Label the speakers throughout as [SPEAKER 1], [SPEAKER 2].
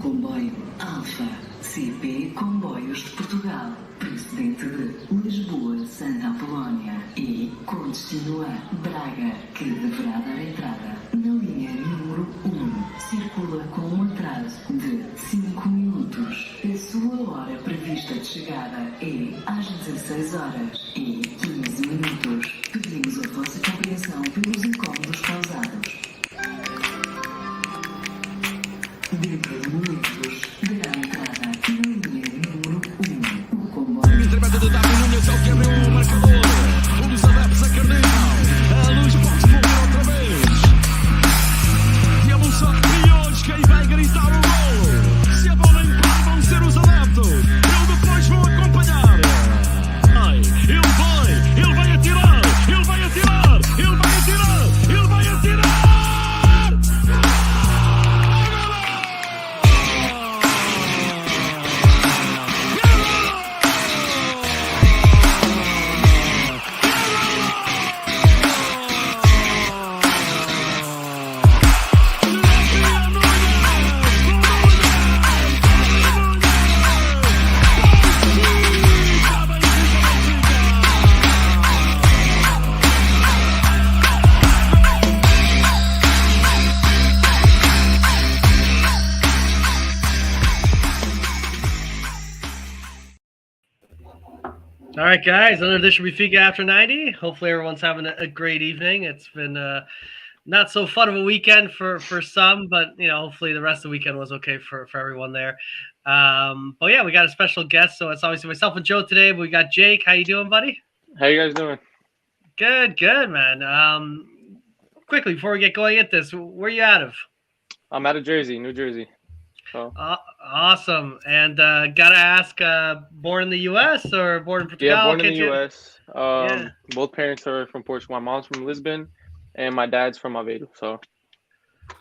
[SPEAKER 1] comboio Alfa CP Comboios de Portugal, procedente de Lisboa-Santa Apolónia e com destino a Braga, que deverá dar entrada na linha número 1. Circula com um atraso de 5 minutos. A sua hora prevista de chegada é às 16 horas e 15 minutos. Pedimos a vossa compreensão pelos incômodos causados. Dentro de momentos, dará entrada na linha número 1. O comboio.
[SPEAKER 2] Entremete de Davi Nunes é o que abriu o marcador. O dos adeptos acreditam. A luz pode voltar outra vez. E a luz milhões, quem vai gritar o gol? Se a bola empate, vão ser os adeptos. Eu depois vou acompanhar. Ai, ele vai atirar, ele vai atirar, ele vai atirar, ele vai atirar.
[SPEAKER 3] All right, guys, another edition of Benfica After 90. Hopefully everyone's having a great evening. It's been not so fun of a weekend for some, but, hopefully the rest of the weekend was okay for everyone there. But, yeah, we got a special guest, so it's obviously myself and Joe today, but we got Jake. How you doing, buddy?
[SPEAKER 4] How you guys doing?
[SPEAKER 3] Good, man. Quickly, before we get going at this, where are you out of?
[SPEAKER 4] I'm out of Jersey, New Jersey. So.
[SPEAKER 3] Awesome. And gotta ask, born in the U.S. or born in Portugal?
[SPEAKER 4] Yeah, born in the U.S. Both parents are from Portugal. My mom's from Lisbon, and my dad's from Aveiro. So.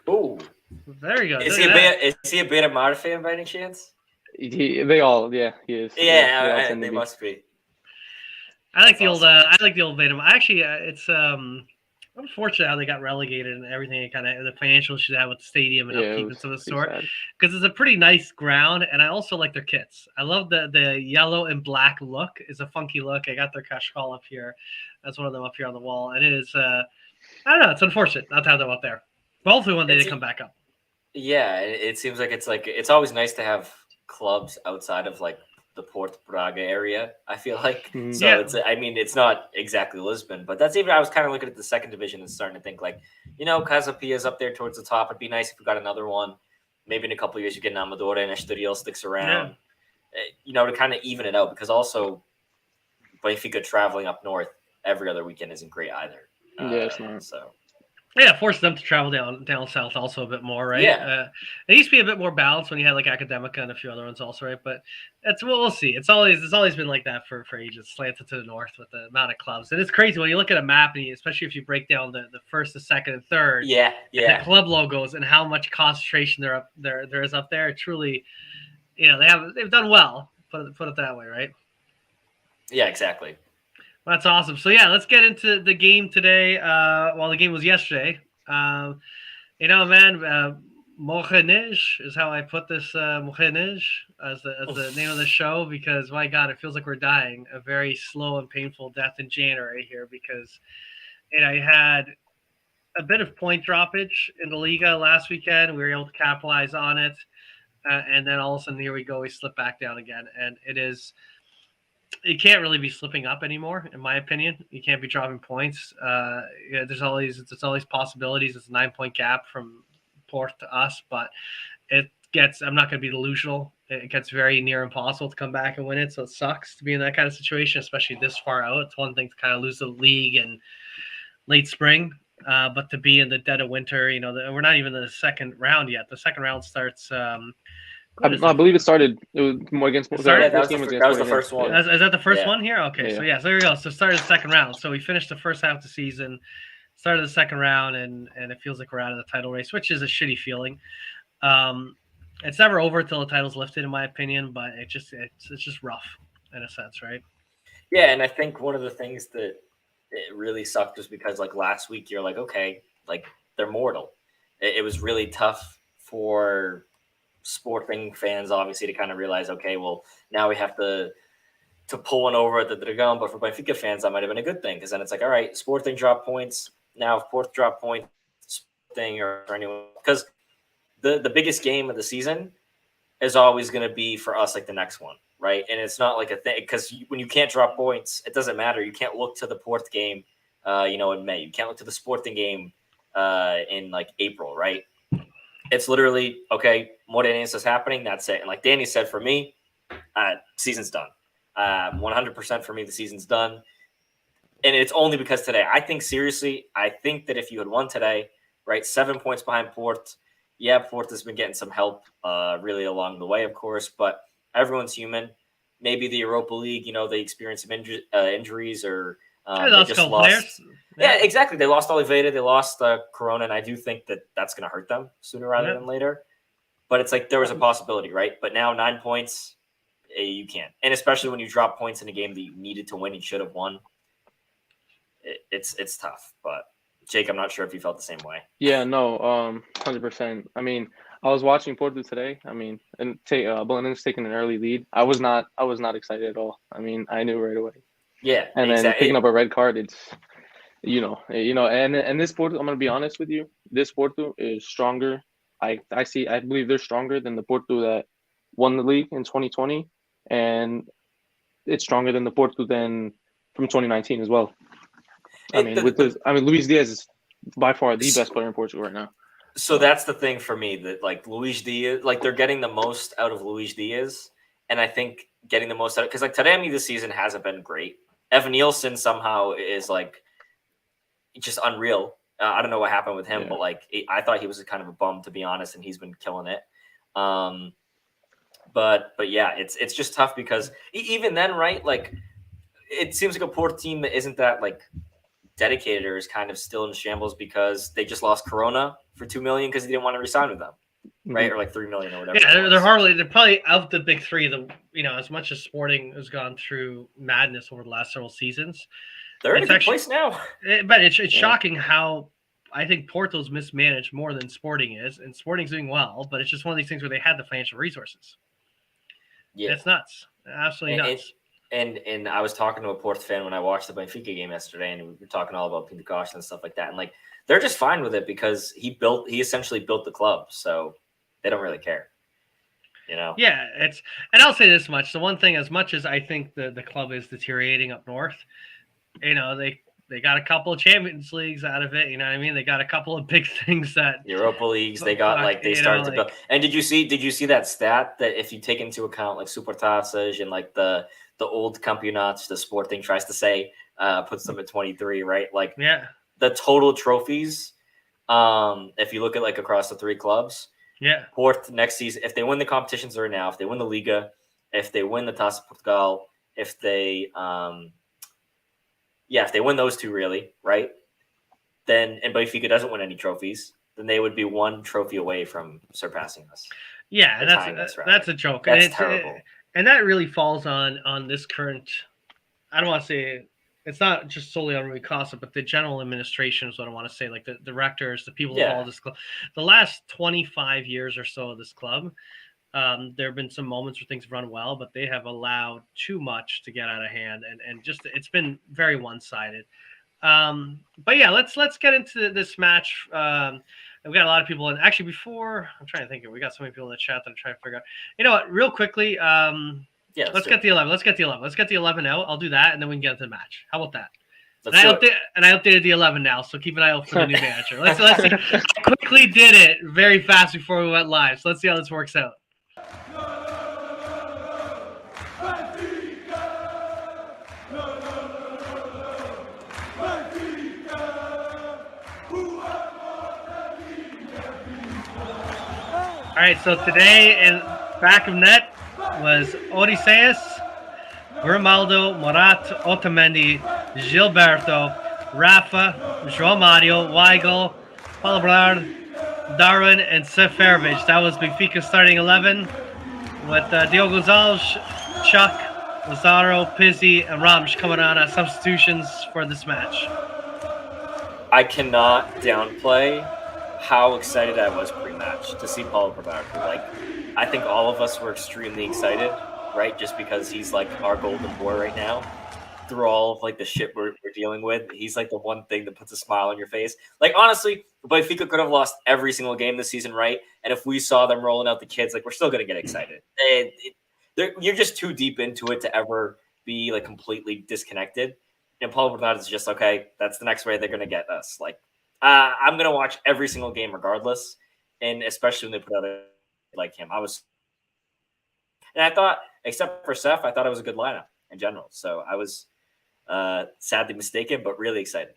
[SPEAKER 5] Oh,
[SPEAKER 3] very good.
[SPEAKER 5] Is he a Beira Mar fan by any chance?
[SPEAKER 4] He is.
[SPEAKER 5] Yeah, they must be.
[SPEAKER 3] I like the old Beira. Actually, it's unfortunate how they got relegated and everything, and kind of the financial issues they had with the stadium and upkeep and some of the sort. Because it's a pretty nice ground, and I also like their kits. I love the yellow and black look. It's a funky look. I got their Kashkal up here. That's one of them up here on the wall, and it is. I don't know. It's unfortunate not to have them up there. But hopefully one day they come back up.
[SPEAKER 5] Yeah, it seems like it's always nice to have clubs outside of like the Port Braga area, I feel like. So it's not exactly Lisbon, but that's even, I was kind of looking at the second division and starting to think like, Casa Pia is up there towards the top. It'd be nice if we got another one. Maybe in a couple of years you get an Amadora and Estoril sticks around, to kind of even it out, because also Benfica traveling up north every other weekend isn't great either.
[SPEAKER 4] It's not.
[SPEAKER 5] So.
[SPEAKER 3] Yeah, forces them to travel down south also a bit more, right?
[SPEAKER 5] Yeah.
[SPEAKER 3] It used to be a bit more balanced when you had like Academica and a few other ones also, right? But we'll see. It's always been like that for ages, slanted to the north with the amount of clubs. And it's crazy when you look at a map, and especially if you break down the first, the second, and third.
[SPEAKER 5] Yeah.
[SPEAKER 3] The club logos and how much concentration there is up there. It truly, they've done well. Put it that way, right?
[SPEAKER 5] Yeah, exactly.
[SPEAKER 3] That's awesome. So, yeah, let's get into the game today. The game was yesterday. Morrer-ense is how I put this, Morrer-ense as the name of the show, because, my God, it feels like we're dying. A very slow and painful death in January here, because I had a bit of point droppage in the Liga last weekend. We were able to capitalize on it. And then all of a sudden, here we go. We slip back down again. And it can't really be slipping up anymore, in my opinion. You can't be dropping points. There's always possibilities. It's a 9-point gap from Port to us, but I'm not going to be delusional. It gets very near impossible to come back and win it, so it sucks to be in that kind of situation, especially this far out. It's one thing to kind of lose the league in late spring, but to be in the dead of winter, we're not even in the second round yet. The second round starts
[SPEAKER 4] I believe it started. It was more against.
[SPEAKER 5] That was the first one.
[SPEAKER 3] Is that the first one here? Okay, so there we go. So started the second round. So we finished the first half of the season, started the second round, and it feels like we're out of the title race, which is a shitty feeling. It's never over until the title's lifted, in my opinion. But it's just rough in a sense, right?
[SPEAKER 5] Yeah, and I think one of the things that it really sucked was because like last week you're like, okay, like they're mortal. It was really tough for Sporting fans, obviously, to kind of realize, okay, well, now we have to pull one over at the Dragão. But for Benfica fans, that might have been a good thing, because then it's like, all right, Sporting drop points. Now, if Porto drop points, Sporting or anyone, because the biggest game of the season is always going to be for us like the next one, right? And it's not like a thing, because when you can't drop points, it doesn't matter. You can't look to the Porto game, in May. You can't look to the Sporting game in like April, right? It's literally, okay, Morrer-ense is happening, that's it. And like Danny said, for me, season's done. 100% for me, the season's done. And it's only because today, I think that if you had won today, right, 7 points behind Porto, yeah, Porto's been getting some help really along the way, of course, but everyone's human. Maybe the Europa League, they experienced some injuries or they just lost. Players. Yeah, exactly. They lost Oliveira, they lost Corona, and I do think that that's going to hurt them sooner rather than later. But it's like there was a possibility, right? But now 9 points, you can't. And especially when you drop points in a game that you needed to win and should have won, it's tough. But Jake, I'm not sure if you felt the same way.
[SPEAKER 4] Yeah, no, 100%. I mean, I was watching Porto today. I mean, and Belenenses taking an early lead. I was not excited at all. I mean, I knew right away.
[SPEAKER 5] Yeah,
[SPEAKER 4] and then picking up a red card, it's and this Porto, I'm gonna be honest with you, this Porto is stronger. I believe they're stronger than the Porto that won the league in 2020, and it's stronger than the Porto from 2019 as well. Luis Diaz is by far the best player in Portugal right now.
[SPEAKER 5] So that's the thing for me, that like Luis Diaz, like they're getting the most out of Luis Diaz, and I think getting the most out, because like Taremi this season hasn't been great. Evan Nielsen somehow is like just unreal. I don't know what happened with him, but like I thought he was kind of a bum, to be honest, and he's been killing it. But yeah, it's just tough because even then, right? Like it seems like a Porto team that isn't that like dedicated or is kind of still in shambles because they just lost Corona for $2 million because they didn't want to resign with them. Right, or like $3 million or whatever.
[SPEAKER 3] Yeah, they're probably of the big three. As much as Sporting has gone through madness over the last several seasons,
[SPEAKER 5] they're in a good place now.
[SPEAKER 3] But it's shocking how I think Porto's mismanaged more than Sporting is, and Sporting's doing well. But it's just one of these things where they had the financial resources. Yeah, it's nuts, absolutely nuts.
[SPEAKER 5] And I was talking to a Porto fan when I watched the Benfica game yesterday, and we were talking all about Pinto and stuff like that, and like they're just fine with it because he essentially built the club, so they don't really care,
[SPEAKER 3] Yeah, and I'll say this much: the one thing, as much as I think the club is deteriorating up north, they got a couple of Champions Leagues out of it. You know what I mean? They got a couple of big things that
[SPEAKER 5] Europa Leagues. They got they started to build. And did you see that stat that if you take into account like Supertaças and like the old Campeonatos, the Sporting tries to say puts them at 23, right? Like the total trophies. If you look at like across the three clubs.
[SPEAKER 3] Yeah.
[SPEAKER 5] Porto next season, if they win the competitions they're in now, if they win the Liga, if they win the Taça Portugal, if they win those two, really, right? Then, and Benfica doesn't win any trophies, then they would be one trophy away from surpassing us.
[SPEAKER 3] Yeah, that's a joke.
[SPEAKER 5] That's terrible.
[SPEAKER 3] And that really falls on this current. I don't want to say. It's not just solely on Rui Costa, but the general administration is what I want to say, like the directors, the people of all this club. The last 25 years or so of this club, there have been some moments where things have run well, but they have allowed too much to get out of hand, and just it's been very one-sided. But yeah, let's get into this match. We've got a lot of people, and actually before I'm trying to think of, we got so many people in the chat that I'm trying to figure out. You know what? Real quickly. Let's get the 11. Let's get the 11 out. I'll do that, and then we can get into the match. How about that? I updated the 11 now, so keep an eye out for the new manager. Let's see. I quickly did it very fast before we went live, so let's see how this works out. All right, so today in back of net was Odysseus, Grimaldo, Morat, Otamendi, Gilberto, Rafa, João Mario, Weigl, Palabrard, Darwin, and Seferovic. That was Benfica starting 11 with Diogo Gonçalves, Chuck, Lazaro, Pizzi, and Ramsh coming on as substitutions for this match.
[SPEAKER 5] I cannot downplay how excited I was pre-match to see Paulo Bernardo. Like, I think all of us were extremely excited, right? Just because he's like our golden boy right now. Through all of like the shit we're dealing with, he's like the one thing that puts a smile on your face. Like, honestly, Benfica could have lost every single game this season, right? And if we saw them rolling out the kids, like, we're still gonna get excited. You're just too deep into it to ever be like completely disconnected. And Paulo Bernardo is just okay. That's the next way they're gonna get us. Like, I'm gonna watch every single game regardless, and especially when they put out a like him. And I thought, except for Seth, I thought it was a good lineup in general. So I was sadly mistaken, but really excited.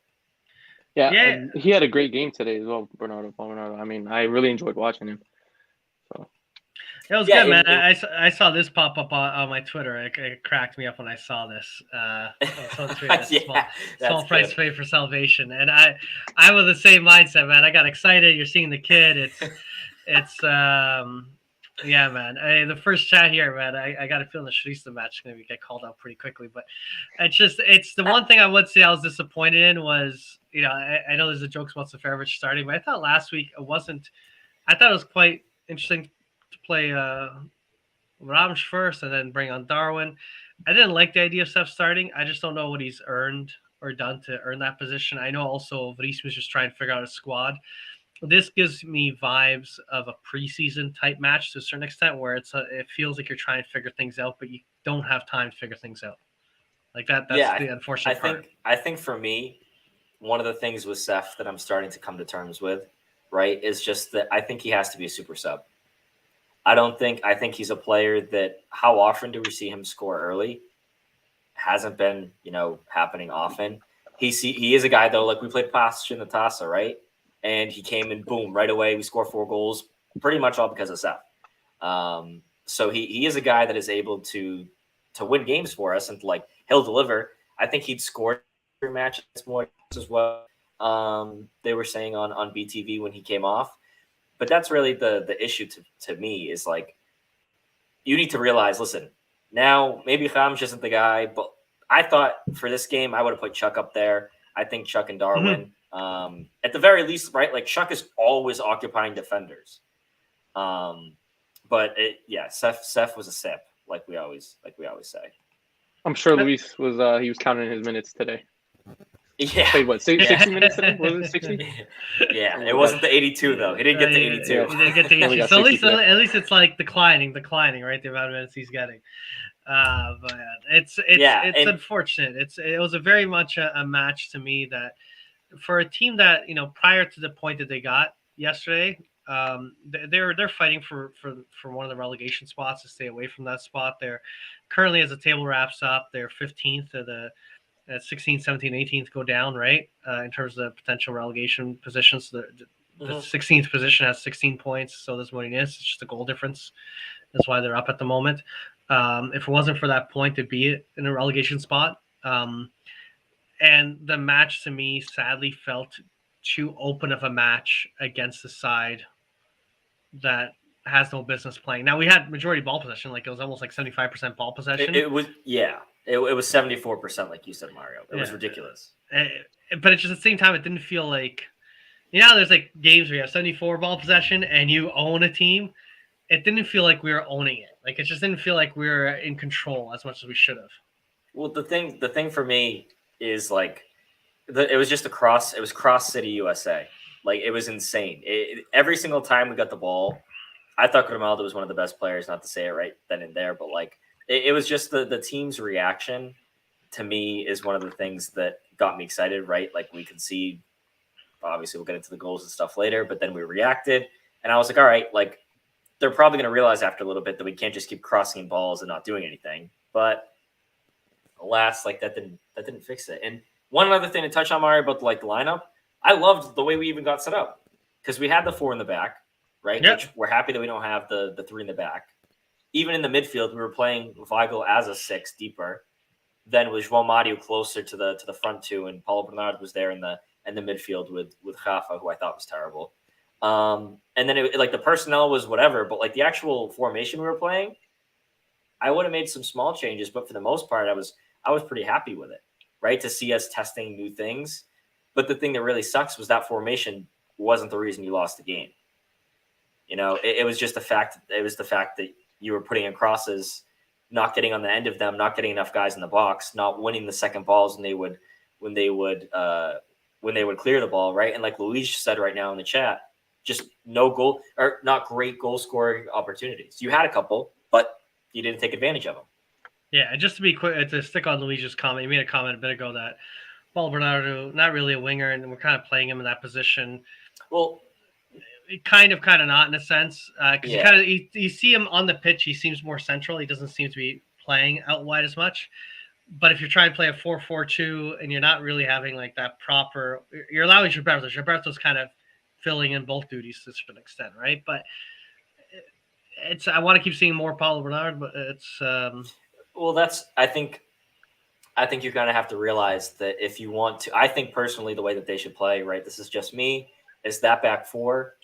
[SPEAKER 4] Yeah, and he had a great game today as well, Bernardo. I mean, I really enjoyed watching him. So
[SPEAKER 3] it was good, man. I saw this pop up on my Twitter. It cracked me up when I saw this. Small price pay for salvation, and I was the same mindset, man. I got excited. You're seeing the kid. Yeah, man. The first chat here, man. I got a feeling the Shrista match is going to get called out pretty quickly, but it's the one thing I would say I was disappointed in was, I know there's a jokes about Seferovic starting, but I thought last week I thought it was quite interesting to play Rams first and then bring on Darwin. I didn't like the idea of Seth starting. I just don't know what he's earned or done to earn that position. I know also Verisma was just trying to figure out a squad. This gives me vibes of a preseason type match to a certain extent, where it feels like you're trying to figure things out, but you don't have time to figure things out. Like that. That's the unfortunate part.
[SPEAKER 5] I think for me, one of the things with Seth that I'm starting to come to terms with, right, is just that I think he has to be a super sub. I think he's a player that how often do we see him score early? Hasn't been, happening often. He is a guy though, like we played Pasha in the Tasa, right? And he came in, boom, right away. We score 4 goals, pretty much all because of Seth. So he is a guy that is able to win games for us, and he'll deliver. I think he'd score matches more as well. They were saying on BTV when he came off, but that's really the issue to me is like you need to realize. Listen, now maybe Rams isn't the guy, but I thought for this game I would have put Chuck up there. I think Chuck and Darwin. Mm-hmm. At the very least, right? Like Chuck is always occupying defenders. But Seth was a sip, like we always say.
[SPEAKER 4] I'm sure Luis was he was counting his minutes today.
[SPEAKER 5] Yeah.
[SPEAKER 4] Played what, 60 minutes today? Was it 60?
[SPEAKER 5] Yeah, it wasn't the 82 though. He didn't get to 82.
[SPEAKER 3] He didn't get to 82. So at least it's like declining, right? The amount of minutes he's getting. But it's unfortunate. It was a very much a match to me that for a team that prior to the point that they got yesterday, they're fighting for one of the relegation spots to stay away from that spot. They're currently, as the table wraps up, they're 15th of the 16th, 17th, 18th go down, right? In terms of the potential relegation positions. The 16th position has 16 points, so does Morrer-ense. It's just a goal difference. That's why they're up at the moment. If it wasn't for that point, to be in a relegation spot. And the match to me sadly felt too open of a match against the side that has no business playing. Now we had majority ball possession, like it was almost like 75% ball possession.
[SPEAKER 5] It was 74%, like you said, Mario. It was ridiculous.
[SPEAKER 3] But it's just at the same time, it didn't feel like there's like games where you have 74 ball possession and you own a team. It didn't feel like we were owning it. Like it just didn't feel like we were in control as much as we should have.
[SPEAKER 5] Well, the thing for me is like it was just it was cross city USA. Like it was insane. Every single time we got the ball, I thought Grimaldo was one of the best players, not to say it right then and there, but like it was just the team's reaction to me is one of the things that got me excited, right? Like we could see, obviously we'll get into the goals and stuff later, but then we reacted and I was like, all right, like they're probably going to realize after a little bit that we can't just keep crossing balls and not doing anything. But alas, like that didn't fix it. And one other thing to touch on, Mario, about the lineup, I loved the way we even got set up because we had the 4 in the back, right?
[SPEAKER 3] Yep.
[SPEAKER 5] Which we're happy that we don't have the 3 in the back. Even in the midfield, we were playing Weigl as a 6 deeper. Then with João Mario closer to the front 2, and Paulo Bernardo was there in the midfield with Rafa, who I thought was terrible. And then the personnel was whatever, but like the actual formation we were playing, I would have made some small changes, but for the most part, I was pretty happy with it, right? To see us testing new things. But the thing that really sucks was that formation wasn't the reason you lost the game. You know, it was just the fact. It was the fact that you were putting in crosses, not getting on the end of them, not getting enough guys in the box, not winning the second balls when they would clear the ball, right? And like Luis said right now in the chat, just no goal or not great goal scoring opportunities. You had a couple, but you didn't take advantage of them.
[SPEAKER 3] Yeah, and just to be quick, to stick on Luis's comment, you made a comment a bit ago that Paulo Bernardo, not really a winger, and we're kind of playing him in that position.
[SPEAKER 5] Well,
[SPEAKER 3] kind of not in a sense, because you see him on the pitch, he seems more central. He doesn't seem to be playing out wide as much. But if you're trying to play a 4-4-2 and you're not really having like that proper, you're allowing Gilberto's kind of filling in both duties to an extent, right? But I want to keep seeing more Paulo Bernard, but it's
[SPEAKER 5] well, I think you're going to have to realize that if you want to, I think personally the way that they should play, right? This is just me, is that back four.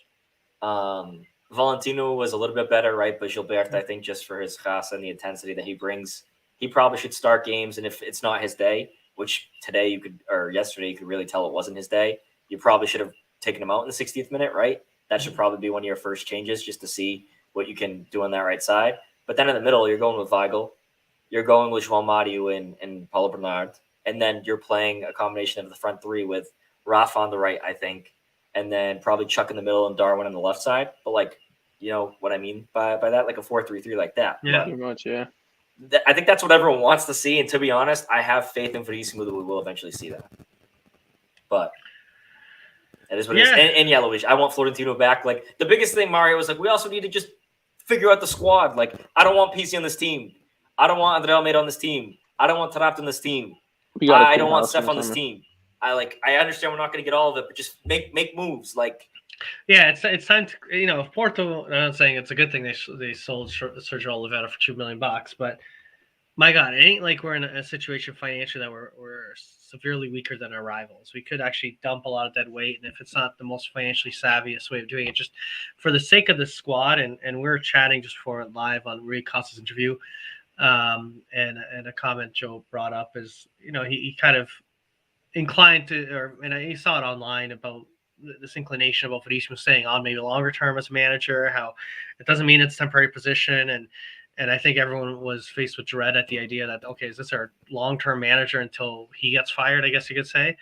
[SPEAKER 5] Valentino was a little bit better, right? But Gilbert, I think just for his class and the intensity that he brings, he probably should start games. And if it's not his day, which yesterday you could really tell it wasn't his day, you probably should have taken him out in the 60th minute, right? That should probably be one of your first changes just to see what you can do on that right side. But then in the middle, you're going with Weigl, you're going with João Mario and Paulo Bernard, and then you're playing a combination of the front three with Rafa on the right, I think, and then probably Chuck in the middle and Darwin on the left side. But like, you know what I mean by that, like a 4-3-3 like that.
[SPEAKER 3] Yeah,
[SPEAKER 4] pretty much, yeah.
[SPEAKER 5] I think that's what everyone wants to see, and to be honest, I have faith in Verissimo that we will eventually see that. But that is what it is. And yeah, Luis, I want Florentino back. Like the biggest thing, Mario, was like we also need to just figure out the squad. Like I don't want PC on this team. I don't want André Almeida on this team. I don't want Taarabt on this team. I don't want Steph on this team. I understand we're not going to get all of it, but just make moves. Like,
[SPEAKER 3] yeah, it's time to, you know, if Porto. I'm not saying it's a good thing they sold Sergio Oliveira for $2 million, but my God, it ain't like we're in a situation financially that we're severely weaker than our rivals. We could actually dump a lot of dead weight, and if it's not the most financially savviest way of doing it, just for the sake of the squad, and we were chatting just before live on Rui Costa's interview, and a comment Joe brought up is, you know, he kind of inclined to, and I saw it online about this inclination about what Verissimo was saying on maybe longer term as a manager, how it doesn't mean it's a temporary position, and I think everyone was faced with dread at the idea that, okay, is this our long-term manager until he gets fired, I guess you could say.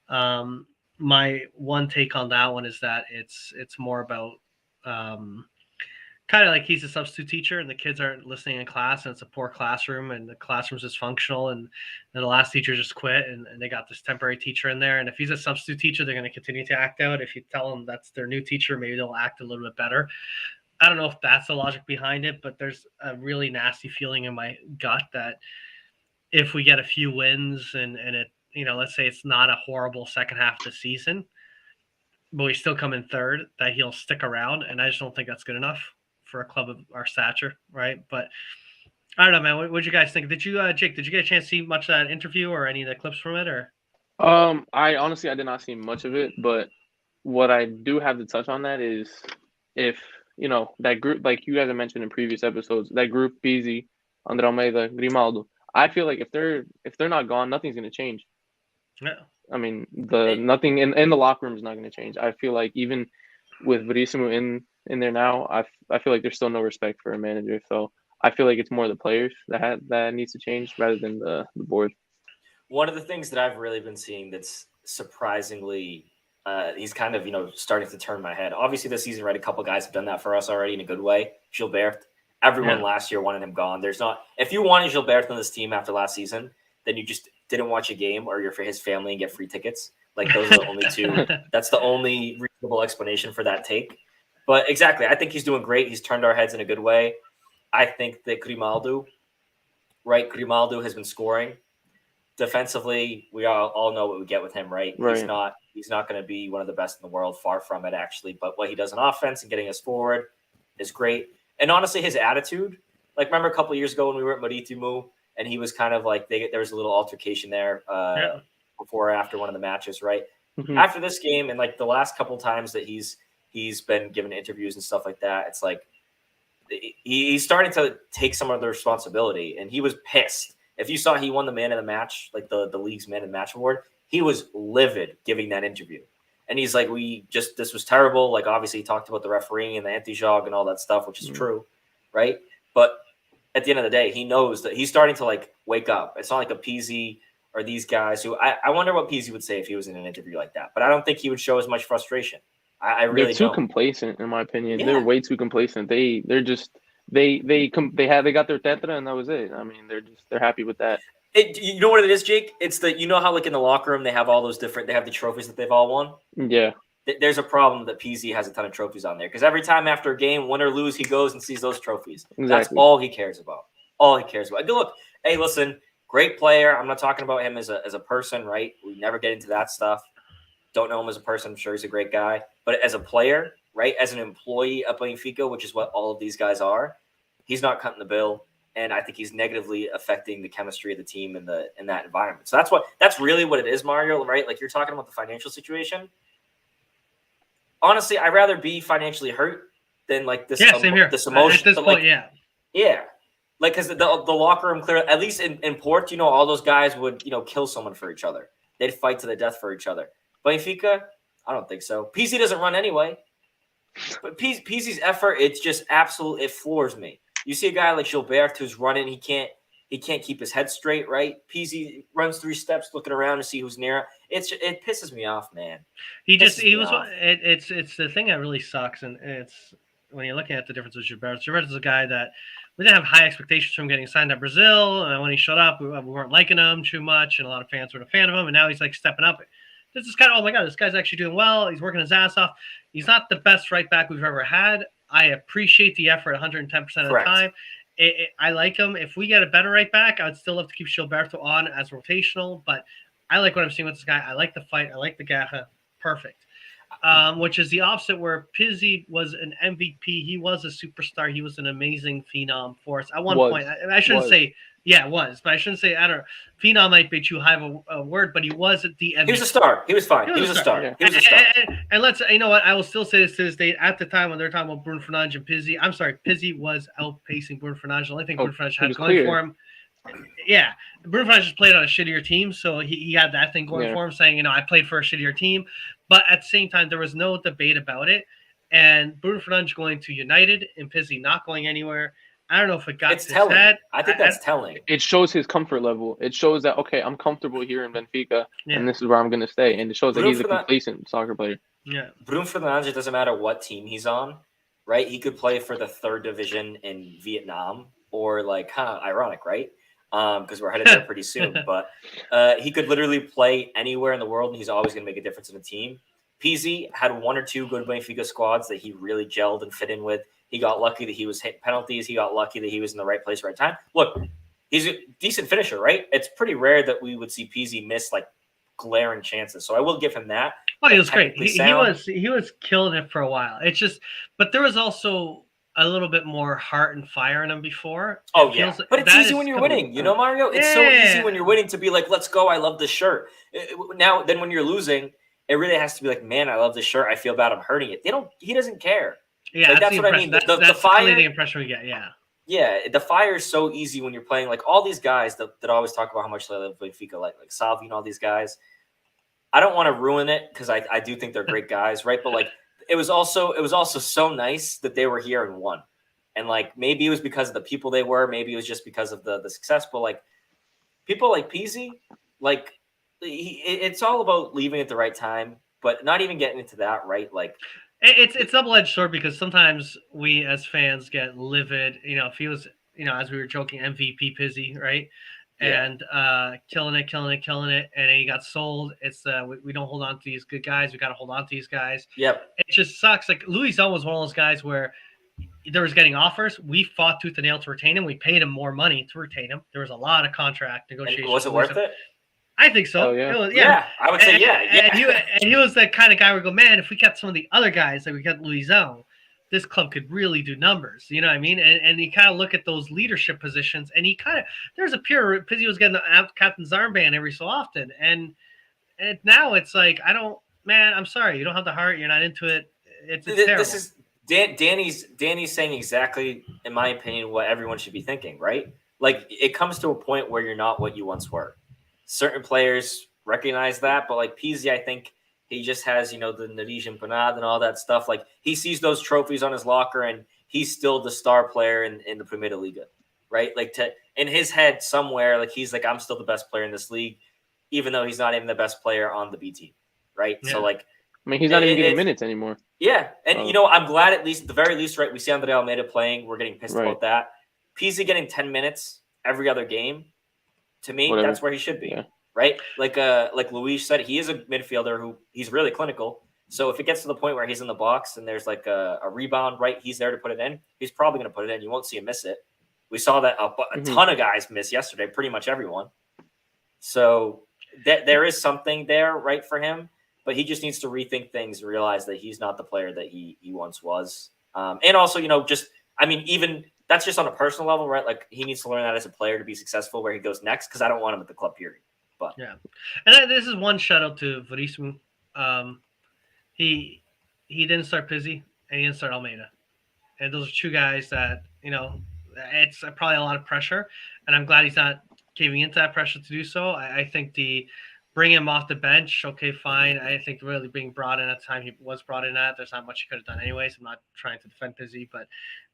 [SPEAKER 3] My one take on that one is that it's more about kind of like he's a substitute teacher and the kids aren't listening in class and it's a poor classroom and the classroom's dysfunctional and the last teacher just quit and they got this temporary teacher in there. And if he's a substitute teacher, they're going to continue to act out. If you tell them that's their new teacher, maybe they'll act a little bit better. I don't know if that's the logic behind it, but there's a really nasty feeling in my gut that if we get a few wins and it, you know, let's say it's not a horrible second half of the season, but we still come in third, that he'll stick around. And I just don't think that's good enough for a club of our stature, right? But I don't know, man. What did you guys think? Did you, Jake? Did you get a chance to see much of that interview or any of the clips from it? Or
[SPEAKER 4] I honestly did not see much of it, but what I do have to touch on that is if you know that group, like you guys have mentioned in previous episodes, that group Pizzi, André Almeida, Grimaldo. I feel like if they're not gone, nothing's going to change.
[SPEAKER 3] Yeah.
[SPEAKER 4] I mean, nothing in the locker room is not going to change. I feel like even with Verissimo in there now, I feel like there's still no respect for a manager. So I feel like it's more the players that needs to change rather than the board.
[SPEAKER 5] One of the things that I've really been seeing that's surprisingly, he's kind of, you know, starting to turn my head. Obviously this season, right, a couple guys have done that for us already in a good way. Gilbert, everyone last year wanted him gone. If you wanted Gilbert on this team after last season, then you just didn't watch a game or you're for his family and get free tickets. Like those are the only two. That's the only reasonable explanation for that take. But exactly, I think he's doing great. He's turned our heads in a good way. I think that Grimaldo has been scoring. Defensively, we all know what we get with him, right? He's not going to be one of the best in the world, far from it, actually. But what he does on offense and getting us forward is great. And honestly, his attitude, like remember a couple of years ago when we were at Maritimu, and he was kind of like there was a little altercation there before or after one of the matches, right? Mm-hmm. After this game and like the last couple of times that he's been given interviews and stuff like that, it's like he's starting to take some of the responsibility, and he was pissed. If you saw he won the man of the match, like the league's man of the match award, he was livid giving that interview. And he's like, this was terrible. Like, obviously, he talked about the refereeing and the anti-jog and all that stuff, which is true, right? But at the end of the day, he knows that he's starting to, like, wake up. It's not like a Peasy or these guys who I wonder what Peasy would say if he was in an interview like that. But I don't think he would show as much frustration. I really
[SPEAKER 4] They're too
[SPEAKER 5] don't.
[SPEAKER 4] complacent, in my opinion.
[SPEAKER 5] Yeah.
[SPEAKER 4] They're way too complacent. They're just they got their tetra and that was it. I mean, they're happy with that.
[SPEAKER 5] You know what it is, Jake? It's how, like, in the locker room they have all those they have the trophies that they've all won.
[SPEAKER 4] Yeah.
[SPEAKER 5] There's a problem that PZ has a ton of trophies on there because every time after a game, win or lose, he goes and sees those trophies.
[SPEAKER 4] Exactly.
[SPEAKER 5] That's all he cares about. All he cares about. Look, hey, listen, great player. I'm not talking about him as a person, right? We never get into that stuff. Don't know him as a person. I'm sure he's a great guy. But as a player, right, as an employee at Benfica, which is what all of these guys are, he's not cutting the bill. And I think he's negatively affecting the chemistry of the team in that environment. So that's really what it is, Mario, right? Like, you're talking about the financial situation. Honestly, I'd rather be financially hurt than, like, this.
[SPEAKER 3] Yeah, same here.
[SPEAKER 5] This emotion.
[SPEAKER 3] At this point, yeah.
[SPEAKER 5] Yeah. Like, because the locker room, clear, at least in Port, all those guys would, kill someone for each other. They'd fight to the death for each other. Benfica, I don't think so. PC doesn't run anyway. But PC's effort, it's just absolute. It floors me. You see a guy like Gilbert who's running, he can't keep his head straight, right? PZ runs 3 steps looking around to see who's near. It pisses me off, man. It's
[SPEAKER 3] the thing that really sucks, and it's when you're looking at the difference with Gilbert. Gilbert is a guy that we didn't have high expectations from getting signed to Brazil, and when he showed up, we weren't liking him too much, and a lot of fans weren't a fan of him, and now he's like stepping up. This is kind of, oh my God, this guy's actually doing well. He's working his ass off. He's not the best right back we've ever had. I appreciate the effort 110% of the time. I like him. If we get a better right back, I would still love to keep Gilberto on as rotational, but I like what I'm seeing with this guy. I like the fight. I like the Gacha. Perfect. Which is the opposite where Pizzi was an MVP. He was a superstar. He was an amazing phenom for us. At one point, I shouldn't say, yeah, it was, but I shouldn't say, I don't know. Phenom might be too high of a word, but he was at the MVP.
[SPEAKER 5] He was a star. He was fine. He was a star.
[SPEAKER 3] Yeah.
[SPEAKER 5] He was a star.
[SPEAKER 3] And let's, you know what? I will still say this to this day. At the time when they're talking about Bruno Fernandes and Pizzi, I'm sorry, Pizzi was outpacing Bruno Fernandes. The only thing Bruno Fernandes had going for him. Yeah, Bruno Fernandes just played on a shittier team, so he had that thing going for him, saying, I played for a shittier team. But at the same time, there was no debate about it. And Bruno Fernandes going to United and Pizzi not going anywhere. I don't know if it got
[SPEAKER 5] his head. I think that's telling.
[SPEAKER 4] It shows his comfort level. It shows that, okay, I'm comfortable here in Benfica, and this is where I'm going to stay. And it shows that he's a complacent soccer player.
[SPEAKER 3] Yeah,
[SPEAKER 5] Bruno Fernandes, it doesn't matter what team he's on, right? He could play for the 3rd division in Vietnam or, like, ironic, right? Because we're headed there pretty soon. But he could literally play anywhere in the world, and he's always going to make a difference in a team. PZ had 1 or 2 good Benfica squads that he really gelled and fit in with. He got lucky that he was hitting penalties. He got lucky that he was in the right place, right time. Look, he's a decent finisher, right? It's pretty rare that we would see PZ miss, like, glaring chances. So I will give him that.
[SPEAKER 3] Oh, he was great. He was killing it for a while. It's just, but there was also a little bit more heart and fire in him before.
[SPEAKER 5] Oh, yeah. But it's easy when you're winning, Mario? It's so easy when you're winning to be like, let's go. I love this shirt. Now, then when you're losing, it really has to be like, man, I love this shirt. I feel bad. I'm hurting it. He doesn't care.
[SPEAKER 3] Yeah,
[SPEAKER 5] like, that's what I mean.
[SPEAKER 3] The fire, really the impression we get. Yeah.
[SPEAKER 5] Yeah, the fire is so easy when you're playing. Like, all these guys that always talk about how much they love Benfica, like Salvi and all these guys. I don't want to ruin it because I do think they're great guys, right? But, like, it was also so nice that they were here and won. And, like, maybe it was because of the people they were. Maybe it was just because of the success. But, like, people like Pizzi, like, it's all about leaving at the right time, but not even getting into that, right? Like,
[SPEAKER 3] it's double-edged sword because sometimes we as fans get livid. If he was, as we were joking, MVP Pizzi, right? And killing it, and then he got sold. It's we don't hold on to these good guys. We got to hold on to these guys.
[SPEAKER 5] Yep.
[SPEAKER 3] It just sucks. Like, Luisão was one of those guys where there was getting offers. We fought tooth and nail to retain him. We paid him more money to retain him. There was a lot of contract negotiations.
[SPEAKER 5] And was it worth it?
[SPEAKER 3] I think so.
[SPEAKER 4] Oh, yeah.
[SPEAKER 5] Yeah, I would say yeah.
[SPEAKER 3] And he was that kind of guy where we go, man, if we kept some of the other guys, like we got Luisão, this club could really do numbers. You know what I mean? And you kind of look at those leadership positions, and there's a period because he was getting the captain's armband every so often. And now it's like, I'm sorry, you don't have the heart, you're not into it. It's terrible.
[SPEAKER 5] This is Danny's saying exactly, in my opinion, what everyone should be thinking, right? Like, it comes to a point where you're not what you once were. Certain players recognize that, but like Pizzi, I think He just has, the Nariz Empanada and all that stuff. Like, he sees those trophies on his locker, and he's still the star player in the Primera Liga, right? Like, in his head somewhere, like, he's like, I'm still the best player in this league, even though he's not even the best player on the B team, right? Yeah. So, like,
[SPEAKER 4] I mean, he's not even getting minutes anymore.
[SPEAKER 5] Yeah, and I'm glad at the very least, right? We see Andre Almeida playing. We're getting pissed about that. Pizzi getting 10 minutes every other game. To me, that's where he should be, right? Like Luis said, he is a midfielder who he's really clinical. So if it gets to the point where he's in the box and there's like a rebound, right? He's there to put it in. He's probably going to put it in. You won't see him miss it. We saw that a ton of guys miss yesterday, pretty much everyone. So there is something there, right, for him. But he just needs to rethink things and realize that he's not the player that he once was. And also, even that's just on a personal level, right? Like, he needs to learn that as a player to be successful where he goes next, because I don't want him at the club, period. But
[SPEAKER 3] yeah. And this is one shout out to Verismo. He didn't start Pizzi and he didn't start Almeida. And those are two guys that, it's probably a lot of pressure. And I'm glad he's not giving into that pressure to do so. I think bring him off the bench, okay, fine. I think really being brought in at the time he was brought in at, there's not much he could have done anyways. I'm not trying to defend Pizzi, but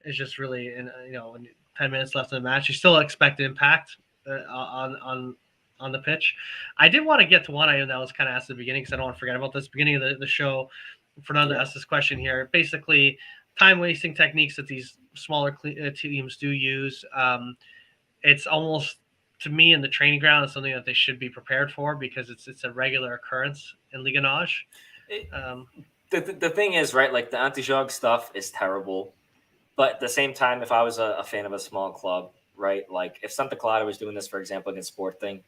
[SPEAKER 3] it's just really, in 10 minutes left in the match, you still expect impact on the pitch. I did want to get to one item that was kind of asked at the beginning, because I don't want to forget about this. Beginning of the show, Fernando asked this question here. Basically, time-wasting techniques that these smaller teams do use. It's almost, to me, in the training ground, is something that they should be prepared for, because it's a regular occurrence in Liga NOS.
[SPEAKER 5] The thing is, right, like, the anti-jog stuff is terrible. But at the same time, if I was a fan of a small club, right, like, if Santa Clara was doing this, for example, against Sporting,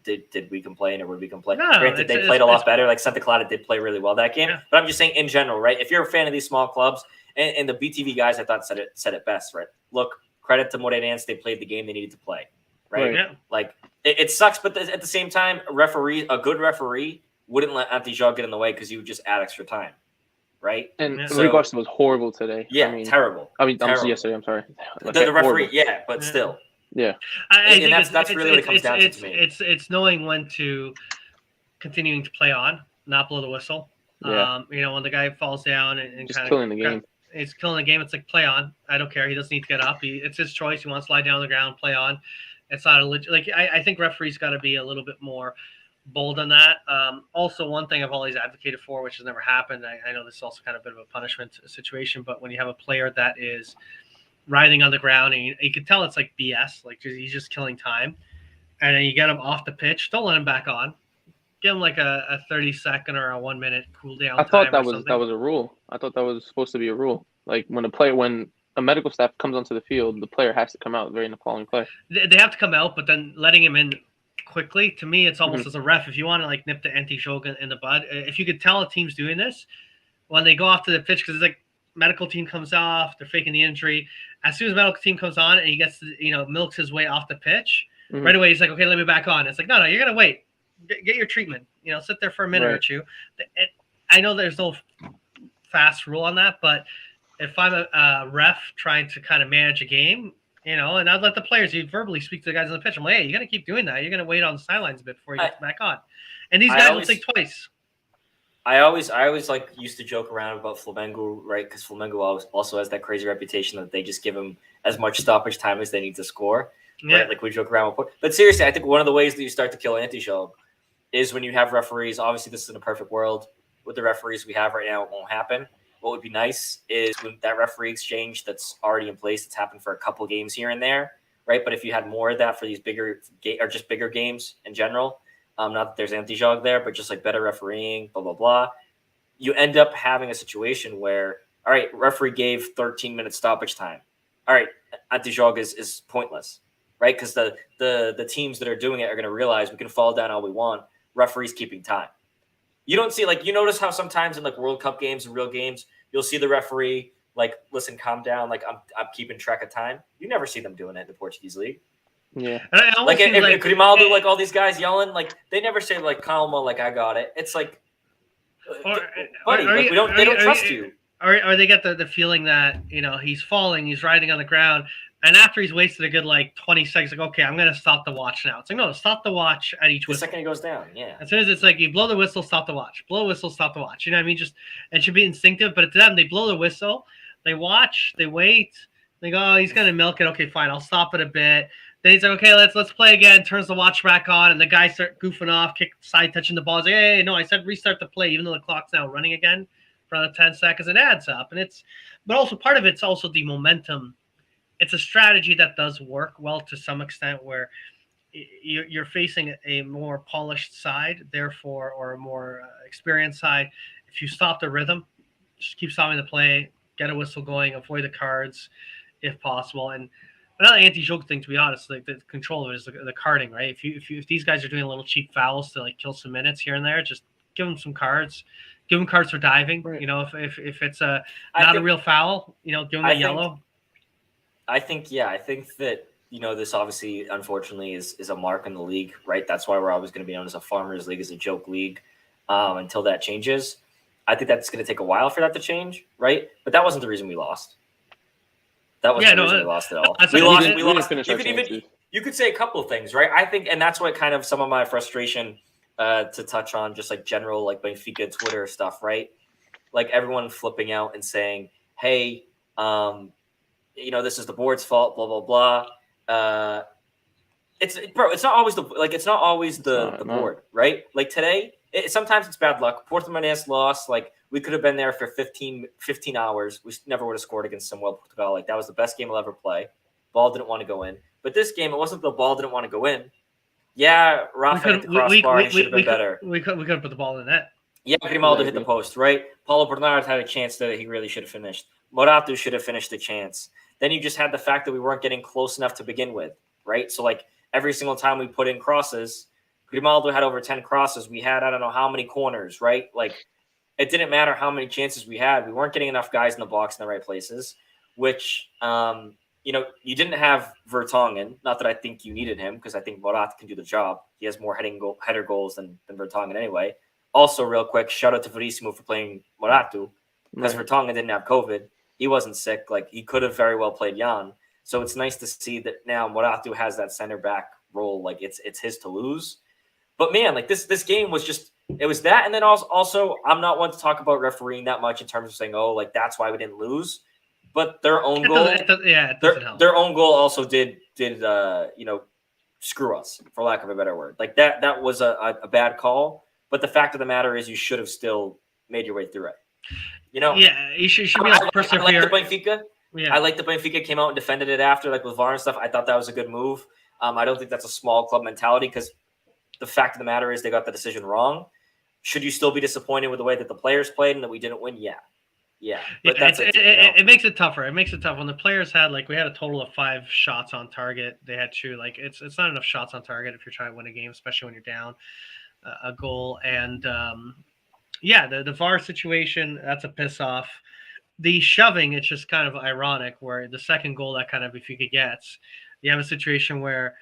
[SPEAKER 5] did we complain, or would we complain?
[SPEAKER 3] No,
[SPEAKER 5] granted, they played a lot better. Like, Santa Clara did play really well that game. Yeah. But I'm just saying, in general, right, if you're a fan of these small clubs, and the BTV guys, I thought said it best, right? Look, credit to Morrer-ense, they played the game they needed to play. Right?
[SPEAKER 3] Yeah.
[SPEAKER 5] Like, it sucks, but at the same time, a good referee wouldn't let anti-jog get in the way, because you would just add extra time, right?
[SPEAKER 4] And Rigosta was horrible today.
[SPEAKER 5] Yeah, terrible.
[SPEAKER 4] Terrible. Yesterday. I'm sorry.
[SPEAKER 5] The referee, but still.
[SPEAKER 4] Yeah.
[SPEAKER 3] I think
[SPEAKER 5] that's really what it comes down to me.
[SPEAKER 3] It's knowing when to continuing to play on, not blow the whistle.
[SPEAKER 4] Yeah.
[SPEAKER 3] When the guy falls down and
[SPEAKER 4] just killing the game.
[SPEAKER 3] It's killing the game. It's like, play on. I don't care. He doesn't need to get up. It's his choice. He wants to lie down on the ground, play on. It's not I think referees got to be a little bit more bold on that. Also, one thing I've always advocated for, which has never happened, I know this is also kind of a bit of a punishment situation, but when you have a player that is writhing on the ground, and you can tell it's like BS, like he's just killing time, and then you get him off the pitch, don't let him back on. Give him like a 30-second or a 1 minute cool down.
[SPEAKER 4] I thought that was a rule. I thought that was supposed to be a rule. Like, when a medical staff comes onto the field, the player has to come out during the following play.
[SPEAKER 3] They have to come out, but then letting him in quickly, to me, it's almost as a ref. If you want to like nip the anti-jog in the bud, if you could tell a team's doing this when they go off to the pitch, because it's like medical team comes off, they're faking the injury. As soon as medical team comes on and he gets to, milks his way off the pitch, right away he's like, okay, let me back on. It's like, no, you're gonna wait, get your treatment. Sit there for a minute or two. I know there's no fast rule on that, but if I'm a ref trying to kind of manage a game, and I'd let the players, you verbally speak to the guys on the pitch. I'm like, hey, you're going to keep doing that. You're going to wait on the sidelines a bit before you get back on. And these guys will think twice.
[SPEAKER 5] I always like used to joke around about Flamengo, right? Because Flamengo also has that crazy reputation that they just give them as much stoppage time as they need to score. Yeah. Right? Like, we joke around. But seriously, I think one of the ways that you start to kill anti-jog is when you have referees. Obviously, this is in a perfect world. With the referees we have right now, it won't happen. What would be nice is when that referee exchange that's already in place, that's happened for a couple games here and there, right? But if you had more of that for these bigger games in general, not that there's anti-jog there, but just like better refereeing, blah, blah, blah, you end up having a situation where, all right, referee gave 13-minute stoppage time. All right, anti-jog is pointless, right? Because the teams that are doing it are going to realize we can fall down all we want. Referee's keeping time. You don't see, like, you notice how sometimes in like World Cup games and real games, you'll see the referee like, listen, calm down. Like, I'm keeping track of time. You never see them doing it in the Portuguese league.
[SPEAKER 4] Yeah.
[SPEAKER 5] Like, if Grimaldo, like all these guys yelling, like they never say like, calma, like I got it. It's like, buddy, like, they don't trust you.
[SPEAKER 3] Or they get the feeling that, he's falling, he's riding on the ground, And after he's wasted a good 20 seconds, like, okay, I'm gonna stop the watch now. It's like, no, stop the watch at each
[SPEAKER 5] the
[SPEAKER 3] whistle.
[SPEAKER 5] second he goes down. Yeah.
[SPEAKER 3] As soon as it's like you blow the whistle, stop the watch. Blow the whistle, stop the watch. You know what I mean? Just it should be instinctive. But to them, they blow the whistle, they watch, they wait. They go, oh, he's gonna milk it. Okay, fine, I'll stop it a bit. Then he's like, okay, let's play again. Turns the watch back on, and the guys start goofing off, side touching the ball. He's like, hey, no, I said restart the play, even though the clock's now running again for another 10 seconds. It adds up, but also part of it's also the momentum. It's a strategy that does work well to some extent, where you're facing a more polished side, therefore, or a more experienced side. If you stop the rhythm, just keep stopping the play, get a whistle going, avoid the cards if possible. And another anti-joke thing, to be honest, like the control of it is the carding, right? If these guys are doing little cheap fouls to kill some minutes here and there, just give them some cards. Give them cards for diving. Right. If it's a real foul, give them a yellow.
[SPEAKER 5] I think that this obviously, unfortunately, is a mark in the league, right? That's why we're always going to be known as a farmers league, as a joke league, until that changes. I think that's going to take a while for that to change, right? But that wasn't the reason we lost. That wasn't the reason we lost at all. We lost. You could say a couple of things, right? I think, and that's what kind of some of my frustration to touch on, just general Benfica Twitter stuff, right? Everyone flipping out and saying, "Hey, this is the board's fault." Blah blah blah. It's not always the board, right? Today, sometimes it's bad luck. Porto Morrer-ense lost. We could have been there for 15 hours. We never would have scored against Samuel Portugal. That was the best game I'll ever play. Ball didn't want to go in. But this game, it wasn't the ball didn't want to go in. Yeah, Rafa hit the crossbar. He should have been better.
[SPEAKER 3] We couldn't put the ball in the net.
[SPEAKER 5] Yeah, Grimaldo hit the post, right? Paulo Bernard had a chance that he really should have finished. Moratu should have finished the chance. Then you just had the fact that we weren't getting close enough to begin with, right? So, every single time we put in crosses, Grimaldo had over 10 crosses. We had, I don't know how many corners, right? It didn't matter how many chances we had. We weren't getting enough guys in the box in the right places, which, you didn't have Vertonghen. Not that I think you needed him, because I think Morata can do the job. He has more header goals than Vertonghen anyway. Also, real quick, shout out to Verissimo for playing Moratu, because Vertonghen didn't have COVID. He wasn't sick. He could have very well played Jan. So it's nice to see that now Moratu has that center back role. It's his to lose. But man, this game was just, it was that. And then also I'm not one to talk about refereeing that much in terms of saying, that's why we didn't lose. But their own goal, their own goal also did screw us, for lack of a better word. That was a bad call. But the fact of the matter is, you should have still made your way through it.
[SPEAKER 3] Yeah, you should be able to persevere.
[SPEAKER 5] I like the Benfica. Yeah. I like the Benfica came out and defended it after, with VAR and stuff. I thought that was a good move. I don't think that's a small club mentality, because the fact of the matter is they got the decision wrong. Should you still be disappointed with the way that the players played and that we didn't win? Yeah. But
[SPEAKER 3] it makes it tougher. It makes it tough when the players had we had a total of 5 shots on target. They had 2. It's not enough shots on target if you're trying to win a game, especially when you're down a goal. And the VAR situation, that's a piss off. The shoving, it's just kind of ironic, where the second goal that kind of Benfica gets, you have a situation where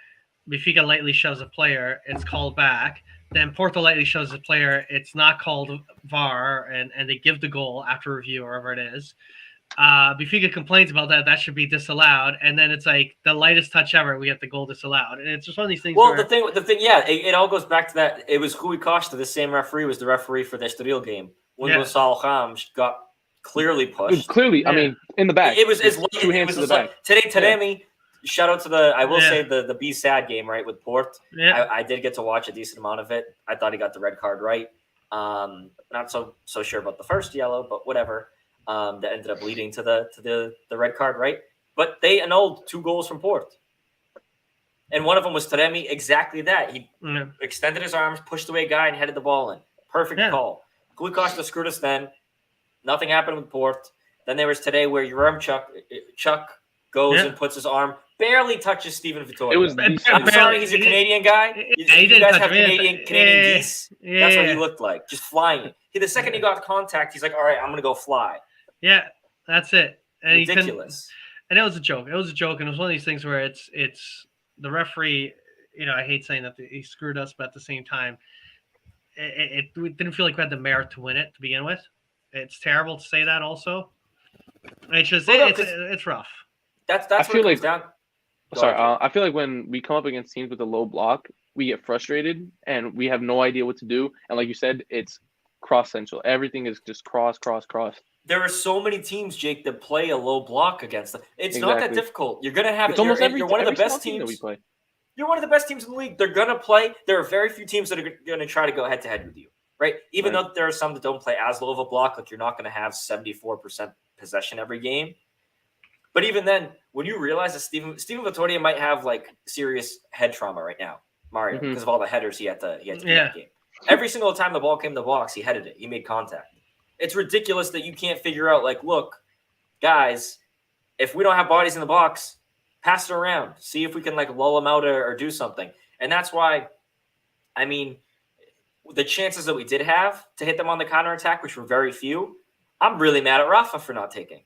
[SPEAKER 3] Benfica lightly shoves a player, it's called back. Then Porto lightly shoves a player, it's not called VAR, and they give the goal after review, or whatever it is. Benfica complains about that. That should be disallowed. And then it's the lightest touch ever, we get the goal disallowed. And it's just one of these things.
[SPEAKER 5] Well, the thing, it all goes back to that. It was Rui Costa, the same referee, was the referee for the Estoril game. When Gonçalo Ramos got clearly pushed.
[SPEAKER 4] Clearly, I mean, in the back.
[SPEAKER 5] It was
[SPEAKER 4] 2 hands in the back.
[SPEAKER 5] Today, Taremi, shout out to the B sad game, right, with Port. Yeah. I did get to watch a decent amount of it. I thought he got the red card right. Not so sure about the first yellow, but whatever. That ended up leading to the red card, right? But they annulled 2 goals from Port. And one of them was Taremi, exactly that. He extended his arms, pushed away a guy, and headed the ball in. Perfect call. Rui Costa screwed us then. Nothing happened with Port. Then there was today where Chuck goes and puts his arm, barely touches Steven Vitória. I'm sorry, he's a Canadian guy. You guys have Canadian geese. That's what he looked like, just flying. The second he got contact, he's like, all right, I'm going to go fly.
[SPEAKER 3] Yeah, that's it. And
[SPEAKER 5] ridiculous.
[SPEAKER 3] And it was a joke. It was a joke, and it was one of these things where it's the referee. I hate saying that he screwed us, but at the same time, it didn't feel like we had the merit to win it to begin with. It's terrible to say that. Also, it's just it's rough.
[SPEAKER 5] That's
[SPEAKER 4] I
[SPEAKER 5] what
[SPEAKER 4] feel
[SPEAKER 5] it comes
[SPEAKER 4] like
[SPEAKER 5] down.
[SPEAKER 4] sorry, I feel like when we come up against teams with a low block, we get frustrated and we have no idea what to do. And like you said, it's cross central. Everything is just cross.
[SPEAKER 5] There are so many teams, Jake, that play a low block against them. It's not that
[SPEAKER 4] Exactly.
[SPEAKER 5] difficult. You're gonna have
[SPEAKER 4] It's
[SPEAKER 5] it.
[SPEAKER 4] almost
[SPEAKER 5] You're one of the
[SPEAKER 4] every small
[SPEAKER 5] best
[SPEAKER 4] team that we
[SPEAKER 5] teams.
[SPEAKER 4] play.
[SPEAKER 5] You're one of the best teams in the league. They're gonna play. There are very few teams that are gonna try to go head to head with you, right? Even though there are some that don't play as low of a block, like you're not gonna have 74% possession every game. But even then, when you realize that Steven Vittoria might have like serious head trauma right now, Mario, because of all the headers he had to do that game. Every single time the ball came to the box, he headed it. He made contact. It's ridiculous that you can't figure out, like, look, guys, if we don't have bodies in the box, pass it around. See if we can, like, lull them out or do something. And that's why, I mean, the chances that we did have to hit them on the counterattack, which were very few, I'm really mad at Rafa for not taking.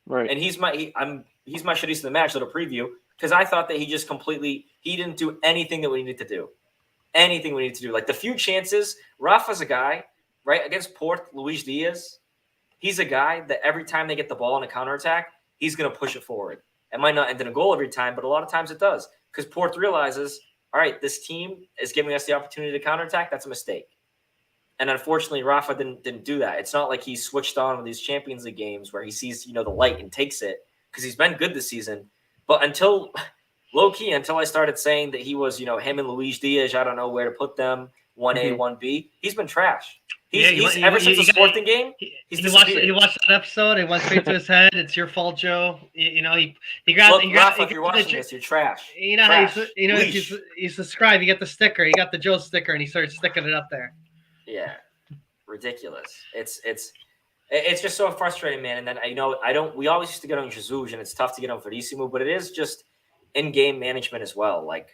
[SPEAKER 4] Right.
[SPEAKER 5] And he's my shittiest of the match, little preview, because I thought that he just he didn't do anything that we needed to do. Anything we need to do. Like the few chances, Rafa's a guy, right, against Port, Luis Diaz, he's a guy that every time they get the ball on a counterattack, he's going to push it forward. It might not end in a goal every time, but a lot of times it does. Because Port realizes, all right, this team is giving us the opportunity to counterattack. That's a mistake. And unfortunately, Rafa didn't do that. It's not like he switched on with these Champions League games where he sees, the light and takes it, because he's been good this season. But until I started saying that he was, him and Luis Diaz, I don't know where to put them, 1A, 1B, he's been trash. He's ever since the Sporting game, he's disappeared.
[SPEAKER 3] He watched that episode. It went straight to his head. It's your fault, Joe. He
[SPEAKER 5] Rafa, if you're watching this, you're trash.
[SPEAKER 3] If you subscribe, you get the sticker. You got the Joe sticker, and he started sticking it up there.
[SPEAKER 5] Yeah, ridiculous. It's just so frustrating, man. And then we always used to get on Jesus, and it's tough to get on Verissimo, but it is just in-game management as well. Like,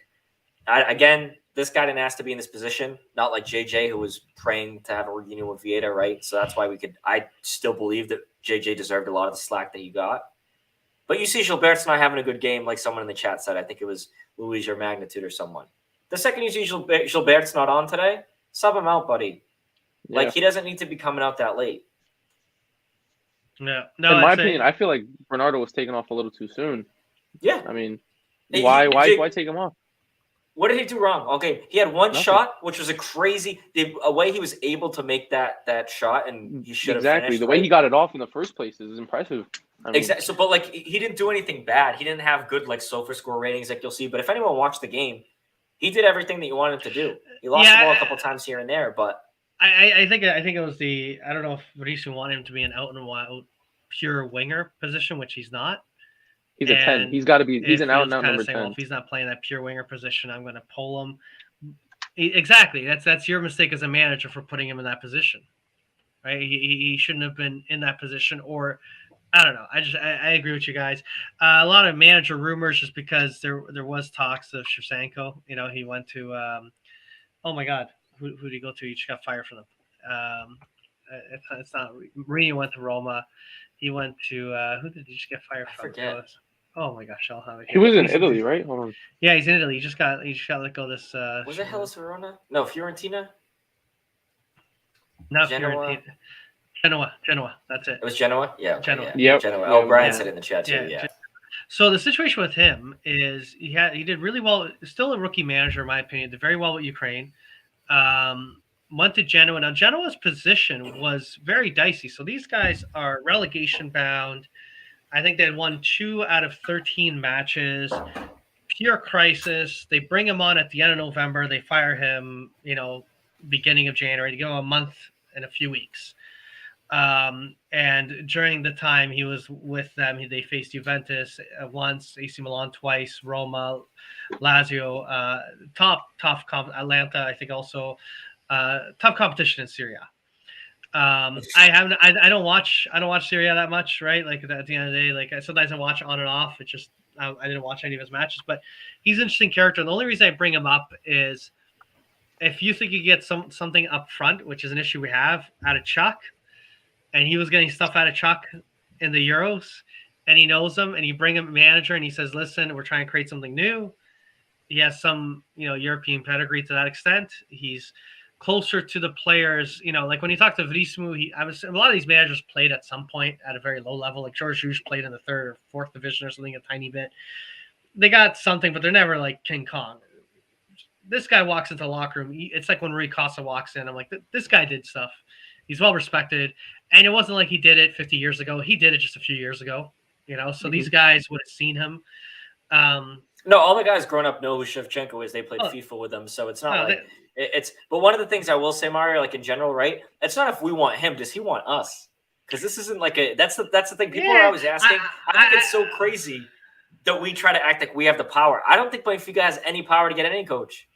[SPEAKER 5] this guy didn't ask to be in this position, not like JJ, who was praying to have a reunion with Vieta, right? So that's why I still believe that JJ deserved a lot of the slack that he got. But you see Gilbert's not having a good game, like someone in the chat said. I think it was Luis or Magnitude or someone. The second you see Gilbert's not on today, sub him out, buddy. Yeah. Like, he doesn't need to be coming out that late.
[SPEAKER 3] No.
[SPEAKER 4] In my opinion, I feel like Bernardo was taken off a little too soon.
[SPEAKER 5] Yeah.
[SPEAKER 4] I mean, why take him off?
[SPEAKER 5] What did he do wrong? Okay, he had one shot, which was a way he was able to make that shot, and he should have finished.
[SPEAKER 4] The way he got it off in the first place is impressive.
[SPEAKER 5] Exactly. So, but like, he didn't do anything bad. He didn't have good like SOFA score ratings like you'll see. But if anyone watched the game, he did everything that you wanted him to do. He lost the ball a couple times here and there, but
[SPEAKER 3] I think it was I don't know if Mauricio wanted him to be an out and out pure winger position, which he's not.
[SPEAKER 4] He's a 10. He's got to be. He's an out and out number 10.
[SPEAKER 3] Well, if he's not playing that pure winger position, I'm going to pull him. Exactly. That's your mistake as a manager for putting him in that position, right? He shouldn't have been in that position, or I don't know. I agree with you guys. A lot of manager rumors, just because there was talks of Shevchenko. He went to. Oh my God, who did he go to? He just got fired from them. It's not. Mourinho went to Roma. He went to who did he just get fired from?
[SPEAKER 5] I forget.
[SPEAKER 3] Oh my gosh, I'll have it.
[SPEAKER 4] He was in Italy, right? Hold on.
[SPEAKER 3] Yeah, he's in Italy. He just got let go this.
[SPEAKER 5] Was it Hellas Verona? No, Fiorentina.
[SPEAKER 3] Not Fiorentina. Genoa. That's it.
[SPEAKER 5] It was Genoa. Yeah.
[SPEAKER 3] Genoa.
[SPEAKER 5] Yeah. Genoa. Oh, Brian said it in the chat too. Yeah.
[SPEAKER 3] So the situation with him is he did really well. Still a rookie manager, in my opinion. Did very well with Ukraine. Went to Genoa. Now Genoa's position was very dicey. So these guys are relegation bound. I think they had won 2 out of 13 matches. Pure crisis. They bring him on at the end of November. They fire him, beginning of January. To give him a month and a few weeks. And during the time he was with them, they faced Juventus once, AC Milan twice, Roma, Lazio, Atlanta, I think also tough competition in Serie A. I don't watch Serie A that much, right? Like at the end of the day, like sometimes I watch on and off. It's just I didn't watch any of his matches, but he's an interesting character. And the only reason I bring him up is if you think you get something up front, which is an issue we have out of Chuck, and he was getting stuff out of Chuck in the Euros, and he knows him, and you bring him a manager, and he says, "Listen, we're trying to create something new." He has some, European pedigree to that extent. He's closer to the players. Like when you talk to Verismu, a lot of these managers played at some point at a very low level. Like George Hughes played in the 3rd or 4th division or something a tiny bit. They got something, but they're never like King Kong. This guy walks into the locker room. It's like when Rui Costa walks in. I'm like, this guy did stuff. He's well respected. And it wasn't like he did it 50 years ago. He did it just a few years ago, So these guys would have seen him.
[SPEAKER 5] No, all the guys growing up know who Shevchenko is. They played FIFA with him, so it's not it's. But one of the things I will say, Mario, like in general, right? It's not if we want him. Does he want us? Because this isn't like that's the thing. People are always asking. I think it's so crazy that we try to act like we have the power. I don't think Benfica has any power to get any coach.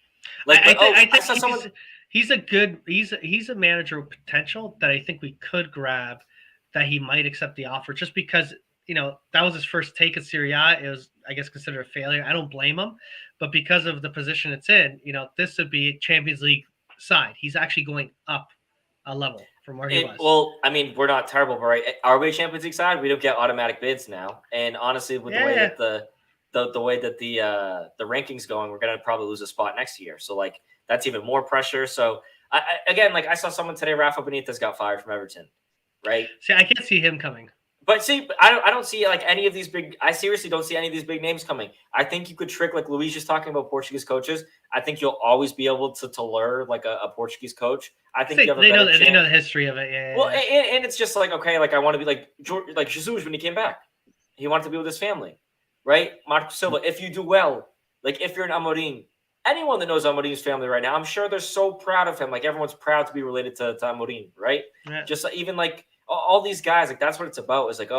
[SPEAKER 5] Like, I think
[SPEAKER 3] he's a manager with potential that I think we could grab. That he might accept the offer just because. That was his first take at Serie A. It was, I guess, considered a failure. I don't blame him, but because of the position it's in, this would be Champions League side. He's actually going up a level from where he was.
[SPEAKER 5] Well, I mean, we're not terrible, but right? Are we a Champions League side? We don't get automatic bids now. And honestly, with the way that the way that the rankings going, we're gonna probably lose a spot next year. So like that's even more pressure. So I saw someone today. Rafa Benitez got fired from Everton, right?
[SPEAKER 3] See, I can't see him coming.
[SPEAKER 5] But see, I don't see like any of these big. I seriously don't see any of these big names coming. I think you could trick like Luis just talking about Portuguese coaches. I think you'll always be able to lure like a Portuguese coach. I think you have
[SPEAKER 3] they know the history of it. Yeah.
[SPEAKER 5] Well, and it's just like okay, like I want to be like Jesus when he came back. He wanted to be with his family, right? Marco Silva. If you do well, like if you're an Amorim, anyone that knows Amorim's family right now, I'm sure they're so proud of him. Like everyone's proud to be related to Amorim, right? Yeah. Just even like. All these guys, like that's what it's about. Is like,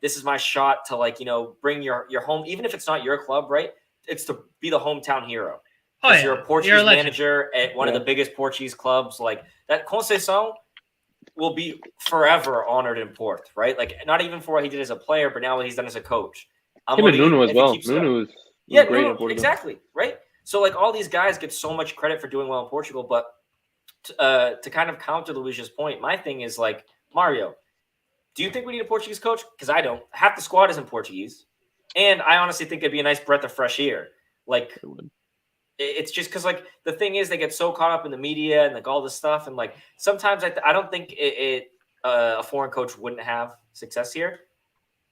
[SPEAKER 5] this is my shot to bring your home, even if it's not your club, right? It's to be the hometown hero. Because you're a Portuguese manager at one of the biggest Portuguese clubs. Like that Conceição will be forever honored in Porto, right? Like not even for what he did as a player, but now what he's done as a coach.
[SPEAKER 4] Him and Nuno as well. Nuno is great in Portugal.
[SPEAKER 5] Exactly, right? So like all these guys get so much credit for doing well in Portugal, but to kind of counter Luis's point, my thing is like, Mario, do you think we need a Portuguese coach? Because I don't. Half the squad isn't Portuguese. And I honestly think it'd be a nice breath of fresh air. Like, it's just because, like, the thing is they get so caught up in the media and, like, all this stuff. And, like, sometimes I don't think a foreign coach wouldn't have success here.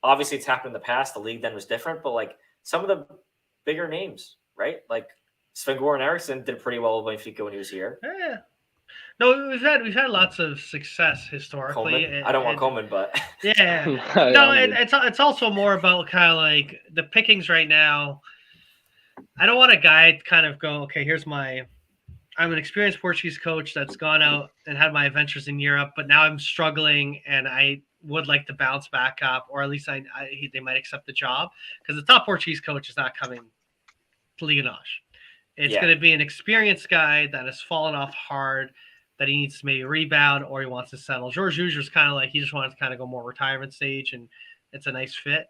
[SPEAKER 5] Obviously, it's happened in the past. The league then was different. But, like, some of the bigger names, right? Like, Sven-Goran Eriksson did pretty well with Benfica when he was here.
[SPEAKER 3] Yeah. No, we've had lots of success historically.
[SPEAKER 5] I don't want Coleman, but
[SPEAKER 3] yeah, no, it's also more about kind of like the pickings right now. I don't want a guy kind of go, okay, I'm an experienced Portuguese coach that's gone out and had my adventures in Europe, but now I'm struggling and I would like to bounce back up, or at least they might accept the job because the top Portuguese coach is not coming to Liga NOS. It's going to be an experienced guy that has fallen off hard, that he needs to maybe rebound or he wants to settle. George Hughes is kind of like he just wanted to kind of go more retirement stage, and it's a nice fit.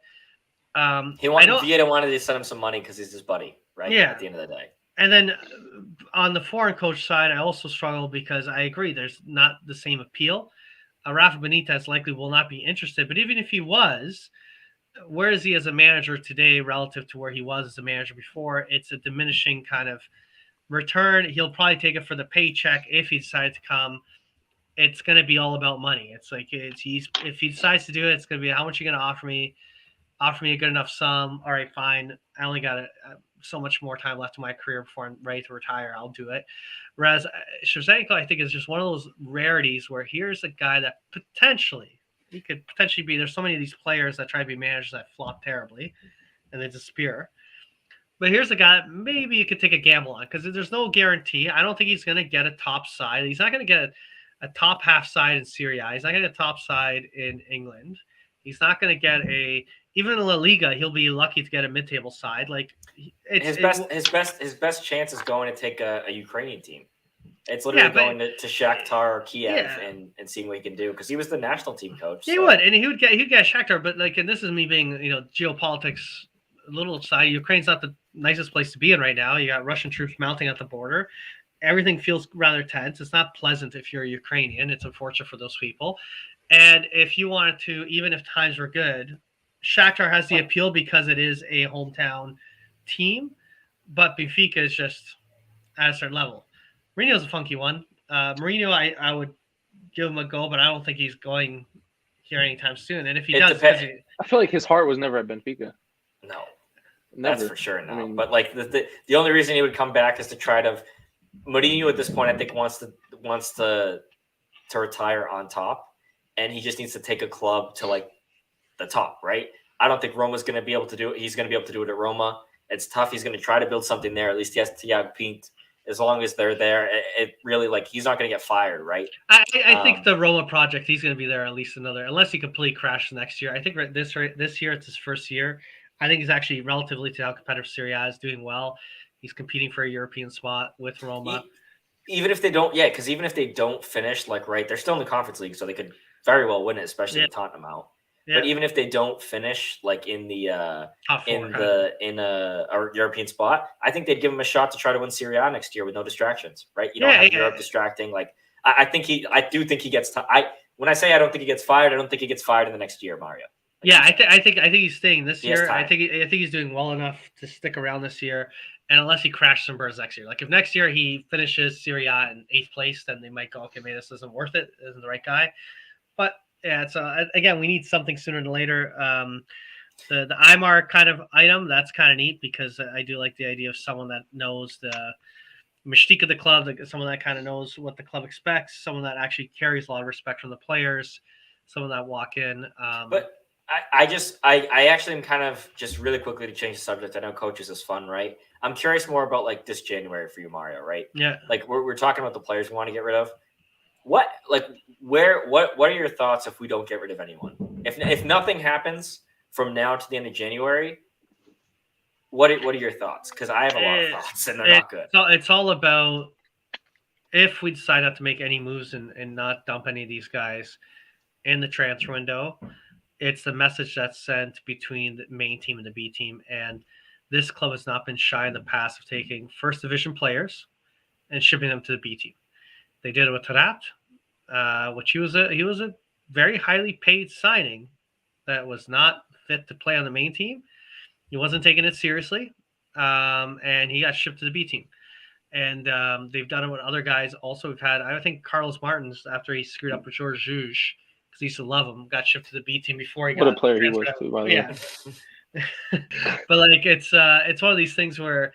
[SPEAKER 5] Vieira wanted to send him some money because he's his buddy, right?
[SPEAKER 3] Yeah.
[SPEAKER 5] At the end of the day.
[SPEAKER 3] And then on the foreign coach side, I also struggle because I agree there's not the same appeal. Rafa Benitez likely will not be interested, but even if he was, where is he as a manager today relative to where he was as a manager before? It's a diminishing kind of return. He'll probably take it for the paycheck if he decides to come. It's going to be all about money. It's like if he decides to do it, it's going to be how much you're going to offer me. Offer me a good enough sum. All right, fine. I only got so much more time left in my career before I'm ready to retire. I'll do it. Whereas Shevchenko, I think, is just one of those rarities where here's a guy that he could potentially be. There's so many of these players that try to be managers that flop terribly and they disappear. But here's a guy maybe you could take a gamble on because there's no guarantee. I don't think he's going to get a top side. He's not going to get a top half side in Serie A. He's not going to get a top side in England. He's not going to get even in La Liga. He'll be lucky to get a mid-table side. Like
[SPEAKER 5] his best chance is going to take a Ukrainian team. It's literally going to Shakhtar or Kiev and seeing what he can do because he was the national team coach.
[SPEAKER 3] He would get Shakhtar, but like, and this is me being geopolitics a little side. Ukraine's not the nicest place to be in right now. You got Russian troops mounting at the border. Everything feels rather tense. It's not pleasant if you're Ukrainian. It's unfortunate for those people. And if you wanted to, even if times were good, Shakhtar has the appeal because it is a hometown team, but Benfica is just at a certain level. Mourinho's a funky one. Mourinho, I would give him a go, but I don't think he's going here anytime soon. And if he does,
[SPEAKER 4] I feel like his heart was never at Benfica.
[SPEAKER 5] No,
[SPEAKER 4] never.
[SPEAKER 5] That's for sure. No,
[SPEAKER 4] I mean,
[SPEAKER 5] but like the only reason he would come back is to try to. Mourinho at this point, I think, wants to retire on top, and he just needs to take a club to like the top, right? I don't think Roma's going to be able to do it. He's going to be able to do it at Roma. It's tough. He's going to try to build something there. At least he has Thiago Pinto. As long as they're there, it really like he's not going to get fired, right?
[SPEAKER 3] I think the Roma project, he's going to be there at least another, unless he completely crashes next year. I think this year it's his first year. I think he's actually relatively to how competitive Serie A is, doing well. He's competing for a European spot with Roma.
[SPEAKER 5] Even if they don't, because even if they don't finish, like, right, they're still in the Conference League, so they could very well win it, especially with Tottenham out. Yeah. But even if they don't finish, like, in the in a European spot, I think they'd give him a shot to try to win Serie A next year with no distractions, right? You don't have Europe distracting. Like, I do think he gets. When I say I don't think he gets fired, I don't think he gets fired in the next year, Mario. Like,
[SPEAKER 3] I think he's staying this year. I think he's doing well enough to stick around this year. And unless he crashes some birds next year, like if next year he finishes Serie A in 8th place, then they might go, okay, maybe this isn't worth it. Isn't the right guy. But yeah, it's again, we need something sooner than later. The Aymar kind of item, that's kind of neat because I do like the idea of someone that knows the mystique of the club, someone that kind of knows what the club expects, someone that actually carries a lot of respect from the players, someone that walk in.
[SPEAKER 5] But I actually am kind of just really quickly to change the subject. I know coaches is fun, right? I'm curious more about like this January for you, Mario, right?
[SPEAKER 3] Yeah.
[SPEAKER 5] Like we're talking about the players we want to get rid of. What are your thoughts if we don't get rid of anyone? If nothing happens from now to the end of January, what are your thoughts? Because I have a lot of thoughts and they're not good.
[SPEAKER 3] It's all about if we decide not to make any moves and not dump any of these guys in the transfer window, it's the message that's sent between the main team and the B team. And this club has not been shy in the past of taking first division players and shipping them to the B team. They did it with Tarat, which he was a very highly paid signing that was not fit to play on the main team. He wasn't taking it seriously, and he got shipped to the B team. And they've done it with other guys. Also, we've had, I think, Carlos Martins, after he screwed up with George Juge, because he used to love him, got shipped to the B team before he got.
[SPEAKER 4] What a player he was too, by the way.
[SPEAKER 3] But like it's one of these things where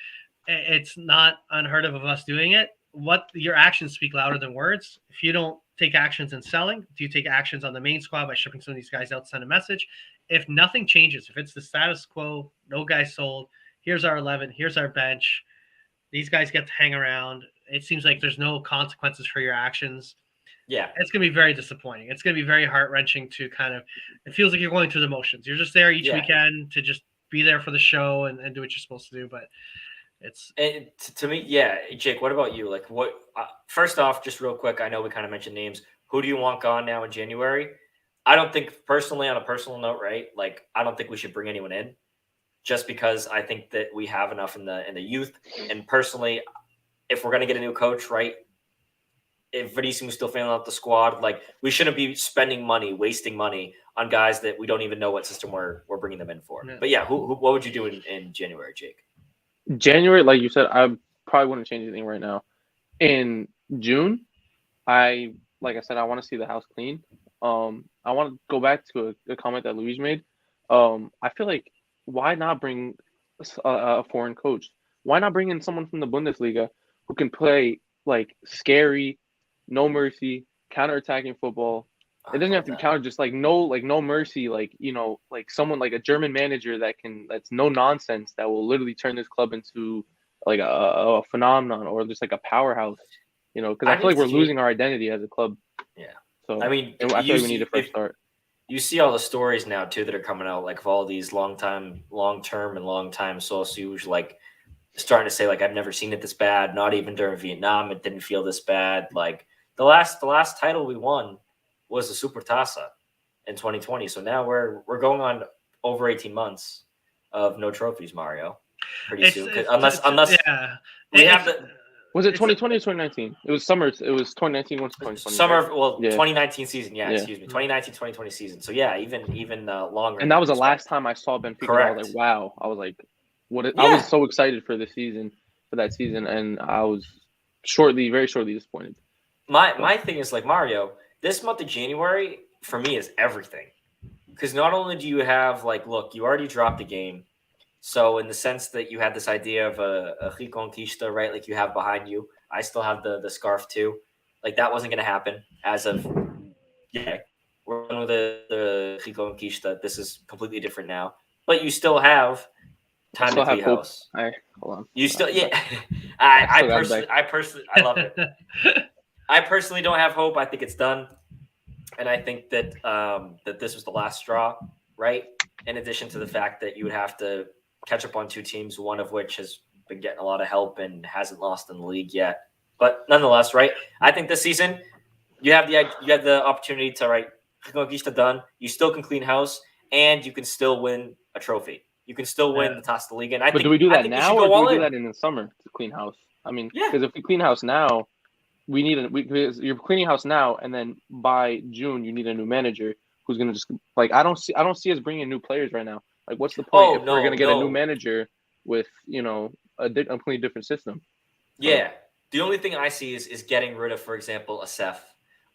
[SPEAKER 3] it's not unheard of us doing it. What your actions speak louder than words. If you don't take actions in selling, do you take actions on the main squad by shipping some of these guys out to send a message? If nothing changes, if it's the status quo, no guys sold, here's our 11, here's our bench, these guys get to hang around, it seems like there's no consequences for your actions.
[SPEAKER 5] Yeah.
[SPEAKER 3] It's going to be very disappointing. It's going to be very heart-wrenching to kind of – it feels like you're going through the motions. You're just there each weekend to just be there for the show and do what you're supposed to do. But it's –
[SPEAKER 5] to me, Jake, what about you? Like what first off, just real quick, I know we kind of mentioned names. Who do you want gone now in January? I don't think personally, on a personal note, right, like I don't think we should bring anyone in just because I think that we have enough in the youth. And personally, if we're going to get a new coach, right, if Verissimo's still filling out the squad, like we shouldn't be spending money, wasting money on guys that we don't even know what system we're bringing them in for. Yeah. But yeah, what would you do in January, Jake?
[SPEAKER 4] January, like you said, I probably wouldn't change anything right now. In June, like I said, I want to see the house clean. I want to go back to a comment that Luis made. I feel like why not bring a foreign coach? Why not bring in someone from the Bundesliga who can play like scary, no mercy, counterattacking football? It doesn't have to be counter, just like no mercy, like like someone like a German manager that's no nonsense, that will literally turn this club into like a phenomenon or just like a powerhouse. Because I feel like we're losing our identity as a club.
[SPEAKER 5] Yeah.
[SPEAKER 4] So
[SPEAKER 5] I mean,
[SPEAKER 4] I feel like we need a fresh start.
[SPEAKER 5] You see all the stories now too that are coming out, like of all these long-term socios, like starting to say like I've never seen it this bad. Not even during Vietnam, it didn't feel this bad. Like the last title we won was the Supertaça in 2020. So now we're going on over 18 months of no trophies, Mario. Pretty soon, unless we have the.
[SPEAKER 4] Was it 2020 or 2019? It was summer. It was 2019 once 2020.
[SPEAKER 5] Summer, 2019 season. Yeah, excuse me. 2019-2020 season. So yeah, even longer.
[SPEAKER 4] And that was the last time I saw Benfica.
[SPEAKER 5] Correct.
[SPEAKER 4] I was like, wow. I was like, I was so excited for that season, and very shortly disappointed.
[SPEAKER 5] My thing is like Mario. This month of January for me is everything, because not only do you have like, look, you already dropped a game, so in the sense that you had this idea of a Reconquista, right? Like you have behind you. I still have the scarf too. Like that wasn't going to happen as of we're done with the Reconquista. This is completely different now. But you still have time to clean house.
[SPEAKER 4] Hold on.
[SPEAKER 5] You still, yeah.
[SPEAKER 4] I
[SPEAKER 5] I love it. I personally don't have hope. I think it's done, and I think that that this was the last straw, right? In addition to the fact that you would have to catch up on two teams, one of which has been getting a lot of help and hasn't lost in the league yet. But nonetheless, right? I think this season you have the opportunity to Reconquista done. You still can clean house, and you can still win a trophy. You can still win the Taça da Liga. And
[SPEAKER 4] do we do that now, or do we do that in the summer to clean house? I mean, because if we clean house now, we need because you're cleaning house now, and then by June you need a new manager who's gonna just like I don't see us bringing new players right now. Like, what's the point if we're gonna get a new manager with a completely different system?
[SPEAKER 5] Yeah, the only thing I see is getting rid of, for example, a Seth,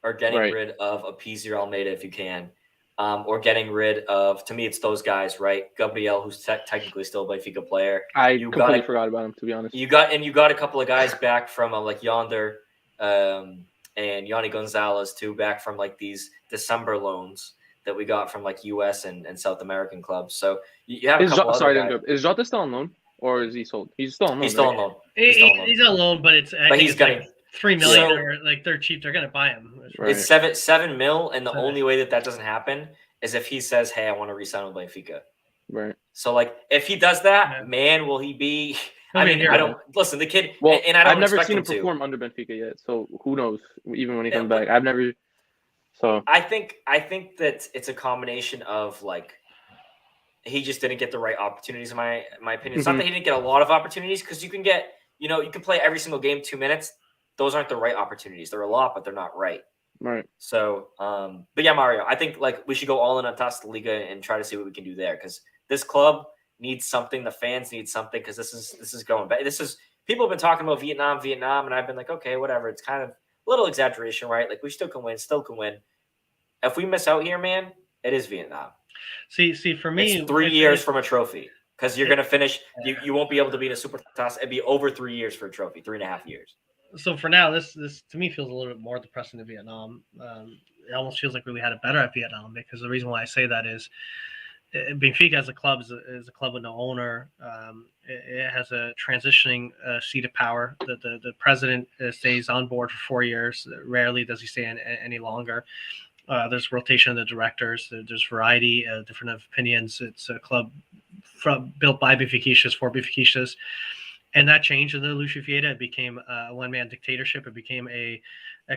[SPEAKER 5] or getting rid of a Pizzi Almeida if you can, or getting rid of. To me, it's those guys, right? Gabriel, who's technically still a Benfica player.
[SPEAKER 4] I completely forgot about him, to be honest.
[SPEAKER 5] You got a couple of guys back from like Yonder. And Yanni Gonzalez too, back from like these December loans that we got from like U.S. and South American clubs. So you have a couple other guys.
[SPEAKER 4] Is Jota still on loan, or is he sold? He's still on loan.
[SPEAKER 5] He's still on loan.
[SPEAKER 3] He's on loan, but he's
[SPEAKER 5] getting
[SPEAKER 3] like $3 million. Or like they're cheap. They're gonna buy him.
[SPEAKER 5] Right. It's $7 million, and the only way that doesn't happen is if he says, "Hey, I want to re-sign with Benfica."
[SPEAKER 4] Right.
[SPEAKER 5] So like, if he does that, man, will he be? I mean, I don't listen. The kid, and I don't.
[SPEAKER 4] I've never seen him perform under Benfica yet, so who knows? Even when he comes back, I've never. So
[SPEAKER 5] I think that it's a combination of like he just didn't get the right opportunities. In my opinion, it's not that he didn't get a lot of opportunities, because you can get you can play every single game 2 minutes. Those aren't the right opportunities. They're a lot, but they're not right.
[SPEAKER 4] Right.
[SPEAKER 5] So, but yeah, Mario, I think like we should go all in on Taça da Liga and try to see what we can do there, because this club needs something. The fans need something, because this is going back. People have been talking about Vietnam, and I've been like, okay, whatever. It's kind of a little exaggeration, right? Like we still can win. If we miss out here, man, it is Vietnam.
[SPEAKER 3] See, for me,
[SPEAKER 5] it's 3 years from a trophy, because you're going to finish. You won't be able to be in a Super Taça. It'd be over 3 years for a trophy, 3.5 years.
[SPEAKER 3] So for now, this to me feels a little bit more depressing than Vietnam. It almost feels like we had it better at Vietnam, because the reason why I say that is Benfica as a club is a club with no owner. It has a transitioning seat of power. The president stays on board for 4 years. Rarely does he stay any longer. There's rotation of the directors. There's variety, different opinions. It's a club built by Benfiquistas for Benfiquistas. And that changed under Lucio Vieira. It became a one-man dictatorship. It became a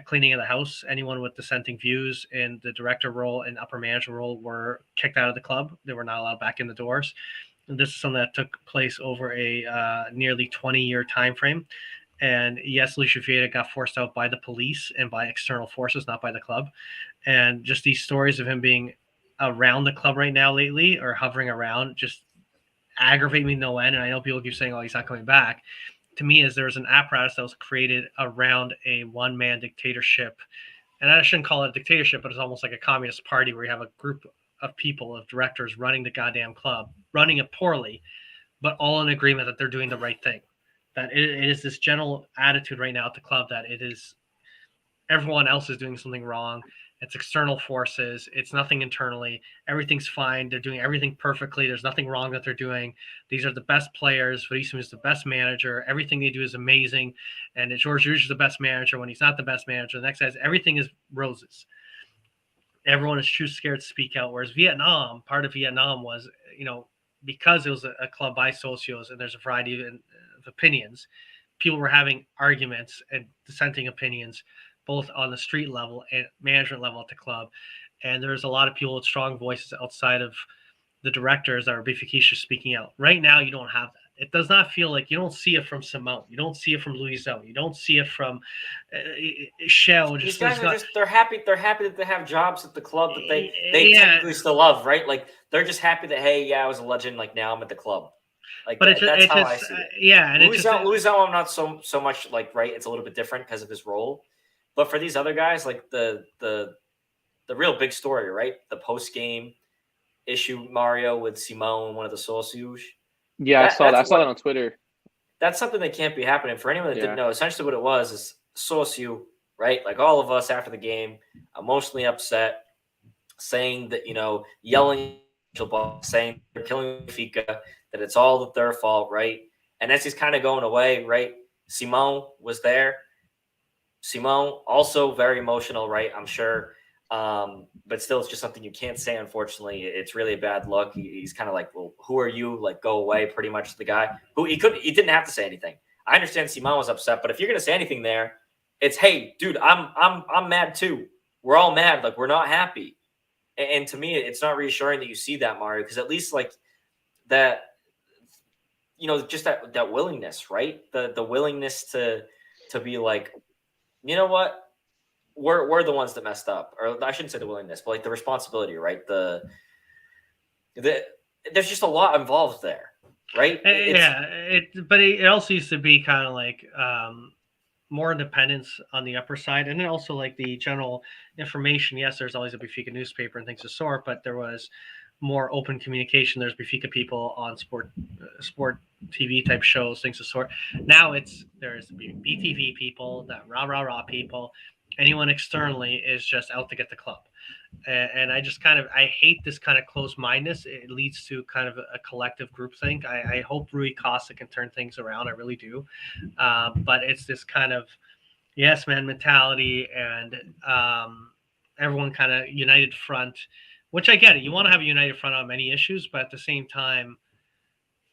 [SPEAKER 3] cleaning of the house. Anyone with dissenting views in the director role and upper manager role were kicked out of the club. They were not allowed back in the doors. And this is something that took place over a nearly 20-year time frame. And yes, Lucio Vieira got forced out by the police and by external forces, not by the club. And just these stories of him being around the club right now lately, or hovering around, just aggravate me no end. And I know people keep saying, oh, he's not coming back. To me, is there's an apparatus that was created around a one-man dictatorship. And I shouldn't call it a dictatorship, but it's almost like a communist party where you have a group of people, of directors running the goddamn club, running it poorly, but all in agreement that they're doing the right thing. That it is this general attitude right now at the club that it is everyone else is doing something wrong. It's external forces. It's nothing internally. Everything's fine. They're doing everything perfectly. There's nothing wrong that they're doing. These are the best players. Verissimo is the best manager. Everything they do is amazing. And George Ruge is the best manager when he's not the best manager. The next guy is everything is roses. Everyone is too scared to speak out. Whereas Vietnam, part of Vietnam was, because it was a club by socios and there's a variety of opinions, people were having arguments and dissenting opinions, both on the street level and management level at the club. And there's a lot of people with strong voices outside of the directors that are Benfica speaking out. Right now, you don't have that. It does not feel like, you don't see it from Simone. You don't see it from Luizão. You don't see it from Shell.
[SPEAKER 5] These guys are they're happy that they have jobs at the club that they technically still love, right? Like, they're just happy that, hey, yeah, I was a legend. Like, now I'm at the club. Like
[SPEAKER 3] But
[SPEAKER 5] that's how I see it.
[SPEAKER 3] Yeah, and
[SPEAKER 5] Luizão, I'm not so much like right. It's a little bit different because of his role, but for these other guys, like the real big story, right? The post game issue, Mario with Simone, one of the Sócios.
[SPEAKER 4] Yeah, I saw that on Twitter.
[SPEAKER 5] That's something that can't be happening. For anyone that didn't know, essentially what it was is Sócio, right? Like all of us after the game, emotionally upset, saying that, yelling, saying they're killing Benfica, that it's all their fault, right? And as he's kind of going away, right? Simone was there. Simone also very emotional, right? I'm sure. But still, it's just something you can't say, unfortunately. It's really a bad look. He's kind of like, well, who are you? Like, go away, pretty much the guy who he didn't have to say anything. I understand Simone was upset, but if you're gonna say anything there, it's, hey, dude, I'm mad too. We're all mad, like we're not happy. And to me, it's not reassuring that you see that, Mario, because at least like that, just that willingness, right? The willingness to be like, you know what? We're the ones that messed up, or I shouldn't say the willingness, but like the responsibility, right? There's just a lot involved there, right?
[SPEAKER 3] But it also used to be kind of like more independence on the upper side, and then also like the general information. Yes, there's always a Benfica newspaper and things of sort, but there was more open communication. There's Benfica people on sport TV type shows, things of sort. Now there's BTV people, that rah people. Anyone externally is just out to get the club. And I just I hate this kind of closed-mindedness. It leads to kind of a collective groupthink. I hope Rui Costa can turn things around. I really do. But it's this kind of yes man mentality, and everyone kind of united front, which I get it. You want to have a united front on many issues, but at the same time,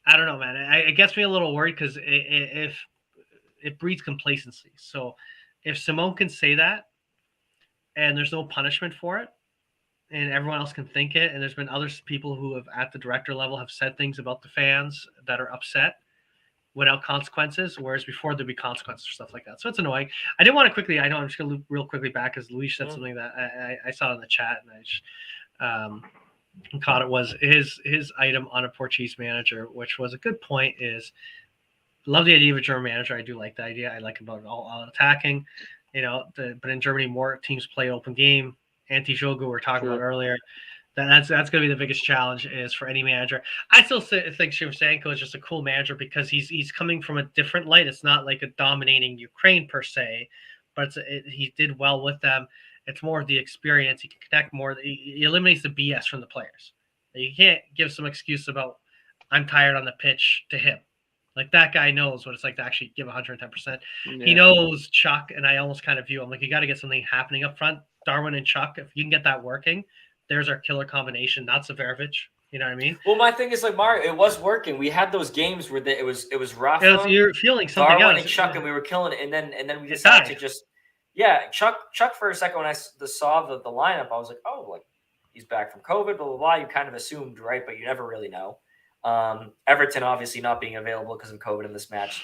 [SPEAKER 3] I don't know, man. It gets me a little worried because if it breeds complacency. So if Simone can say that and there's no punishment for it, and everyone else can think it, and there's been other people who have at the director level have said things about the fans that are upset without consequences, whereas before there'd be consequences for stuff like that. So it's annoying. I did want to quickly, I know I'm just going to loop real quickly back because Luis said something that I saw in the chat, and I just caught it, was his item on a Portuguese manager, which was a good point, is love the idea of a German manager. I do like the idea. I like about all attacking, but in Germany, more teams play open game. Anti-Jogo we're talking about earlier. That's going to be the biggest challenge is for any manager. I still think Shevchenko is just a cool manager because he's coming from a different light. It's not like a dominating Ukraine per se, but he did well with them. It's more of the experience. He can connect more. He eliminates the BS from the players. You can't give some excuse about I'm tired on the pitch to him. Like that guy knows what it's like to actually give 110%. Yeah. He knows Chuck, and I almost kind of view him like you got to get something happening up front. Darwin and Chuck, if you can get that working, there's our killer combination, not Severovic. You know what I mean?
[SPEAKER 5] Well, my thing is like Mario, it was working. We had those games where it was rough.
[SPEAKER 3] You're feeling something
[SPEAKER 5] Darwin
[SPEAKER 3] else.
[SPEAKER 5] And Chuck, and we were killing it, and then we decided to just Chuck for a second when I saw the lineup, I was like, oh, like he's back from COVID, blah blah blah. You kind of assumed, right? But you never really know. Everton obviously not being available because of COVID in this match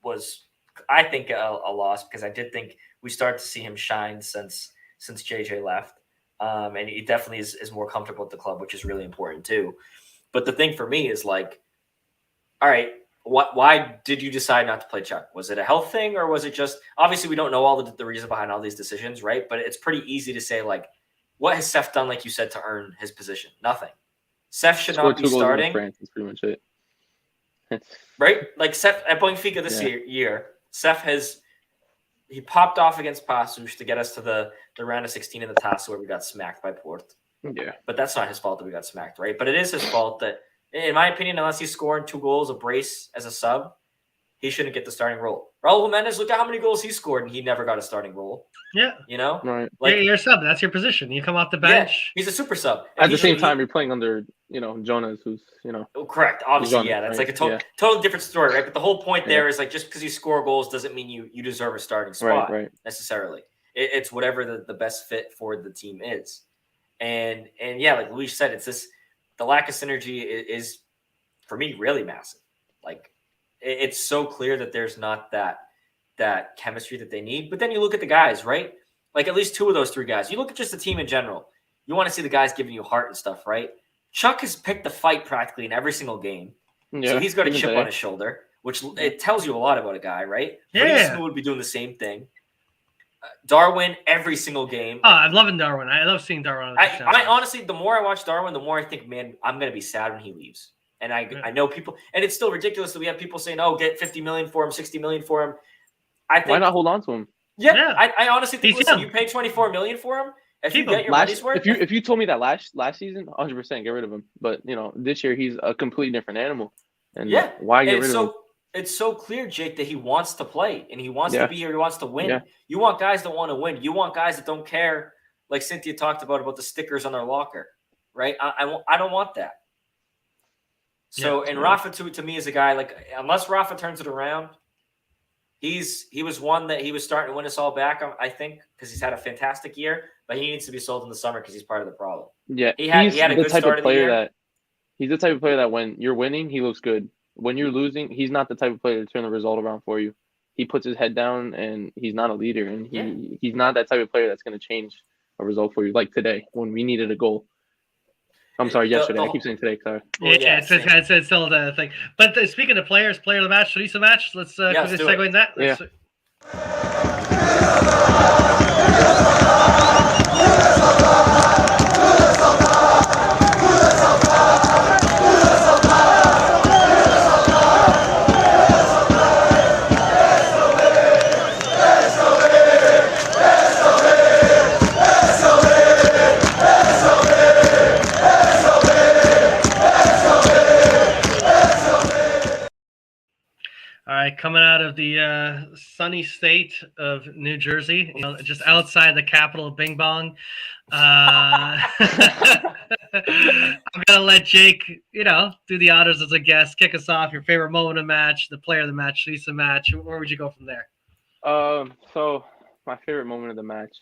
[SPEAKER 5] was, I think, a loss because I did think we started to see him shine since JJ left. And he definitely is more comfortable at the club, which is really important too. But the thing for me is like, all right, why did you decide not to play Chuck? Was it a health thing, or was it just, obviously we don't know all the reason behind all these decisions, right? But it's pretty easy to say like, what has Seth done, like you said, to earn his position? Nothing. Seth should not be starting.
[SPEAKER 4] France is pretty much it.
[SPEAKER 5] Right? Like Seth at Benfica this year, Seth he popped off against Passos to get us to the round of 16 in the TAS where we got smacked by Port.
[SPEAKER 4] Yeah.
[SPEAKER 5] But that's not his fault that we got smacked, right? But it is his fault that, in my opinion, unless he's scoring 2 goals, a brace as a sub, he shouldn't get the starting role. Raul Jimenez, look at how many goals he scored, and he never got a starting role.
[SPEAKER 3] Yeah.
[SPEAKER 4] Right.
[SPEAKER 3] Like, you're a sub. That's your position. You come off the bench.
[SPEAKER 5] Yeah, he's a super sub.
[SPEAKER 4] At the same time, you're playing under, Jonas, who's,
[SPEAKER 5] Correct. Obviously, that's like a totally different story, right? But the whole point there is like, just because you score goals doesn't mean you deserve a starting spot necessarily. It's whatever the best fit for the team is. And like Luis said, it's this, the lack of synergy is for me really massive. Like it's so clear that there's not that chemistry that they need. But then you look at the guys, right? Like at least 2 of those 3 guys. You look at just the team in general. You want to see the guys giving you heart and stuff, right? Chuck has picked the fight practically in every single game. So he's got a
[SPEAKER 4] even
[SPEAKER 5] chip
[SPEAKER 4] today.
[SPEAKER 5] on his shoulder, which it tells you a lot about a guy, right?
[SPEAKER 3] Yeah.
[SPEAKER 5] Friesen would be doing the same thing. Darwin, every single game.
[SPEAKER 3] Oh, I'm loving Darwin. I love seeing Darwin.
[SPEAKER 5] I honestly, the more I watch Darwin, the more I think, man, I'm going to be sad when he leaves. And I know people, and it's still ridiculous that we have people saying, "Oh, get 50 million for him, 60 million for him." I think
[SPEAKER 4] why not hold on to him?
[SPEAKER 5] Yeah. I honestly think.
[SPEAKER 3] He's
[SPEAKER 5] Listen,
[SPEAKER 3] young.
[SPEAKER 5] you pay 24 million for him. If you
[SPEAKER 3] Keep
[SPEAKER 5] get
[SPEAKER 3] him.
[SPEAKER 5] your money's worth,
[SPEAKER 4] If you told me that last season, 100% get rid of him. But this year he's a completely different animal. And why get rid of him?
[SPEAKER 5] It's so clear, Jake, that he wants to play and he wants to be here. He wants to win.
[SPEAKER 4] Yeah.
[SPEAKER 5] You want guys that want to win. You want guys that don't care, like Cynthia talked about the stickers on their locker, right? I don't want that. So, and Rafa to me is a guy like unless Rafa turns it around, he was one that he was starting to win us all back. I think because he's had a fantastic year, but he needs to be sold in the summer because he's part of the problem.
[SPEAKER 4] Yeah,
[SPEAKER 5] he had a good start of the year.
[SPEAKER 4] He's the type of player that when you're winning, he looks good. When you're losing, he's not the type of player to turn the result around for you. He puts his head down, and he's not a leader, and he's not that type of player that's going to change a result for you. Like today, when we needed a goal. I'm sorry, yesterday. I keep saying today. Sorry.
[SPEAKER 3] Well, it's still the thing. But speaking of players, player of the match, Teresa match. Let's segue in that. All right, coming out of the sunny state of New Jersey, just outside the capital of Bing Bong. I'm gonna let Jake, do the honors as a guest. Kick us off. Your favorite moment of the match, the player of the match, Lisa match. Where would you go from there?
[SPEAKER 4] So my favorite moment of the match,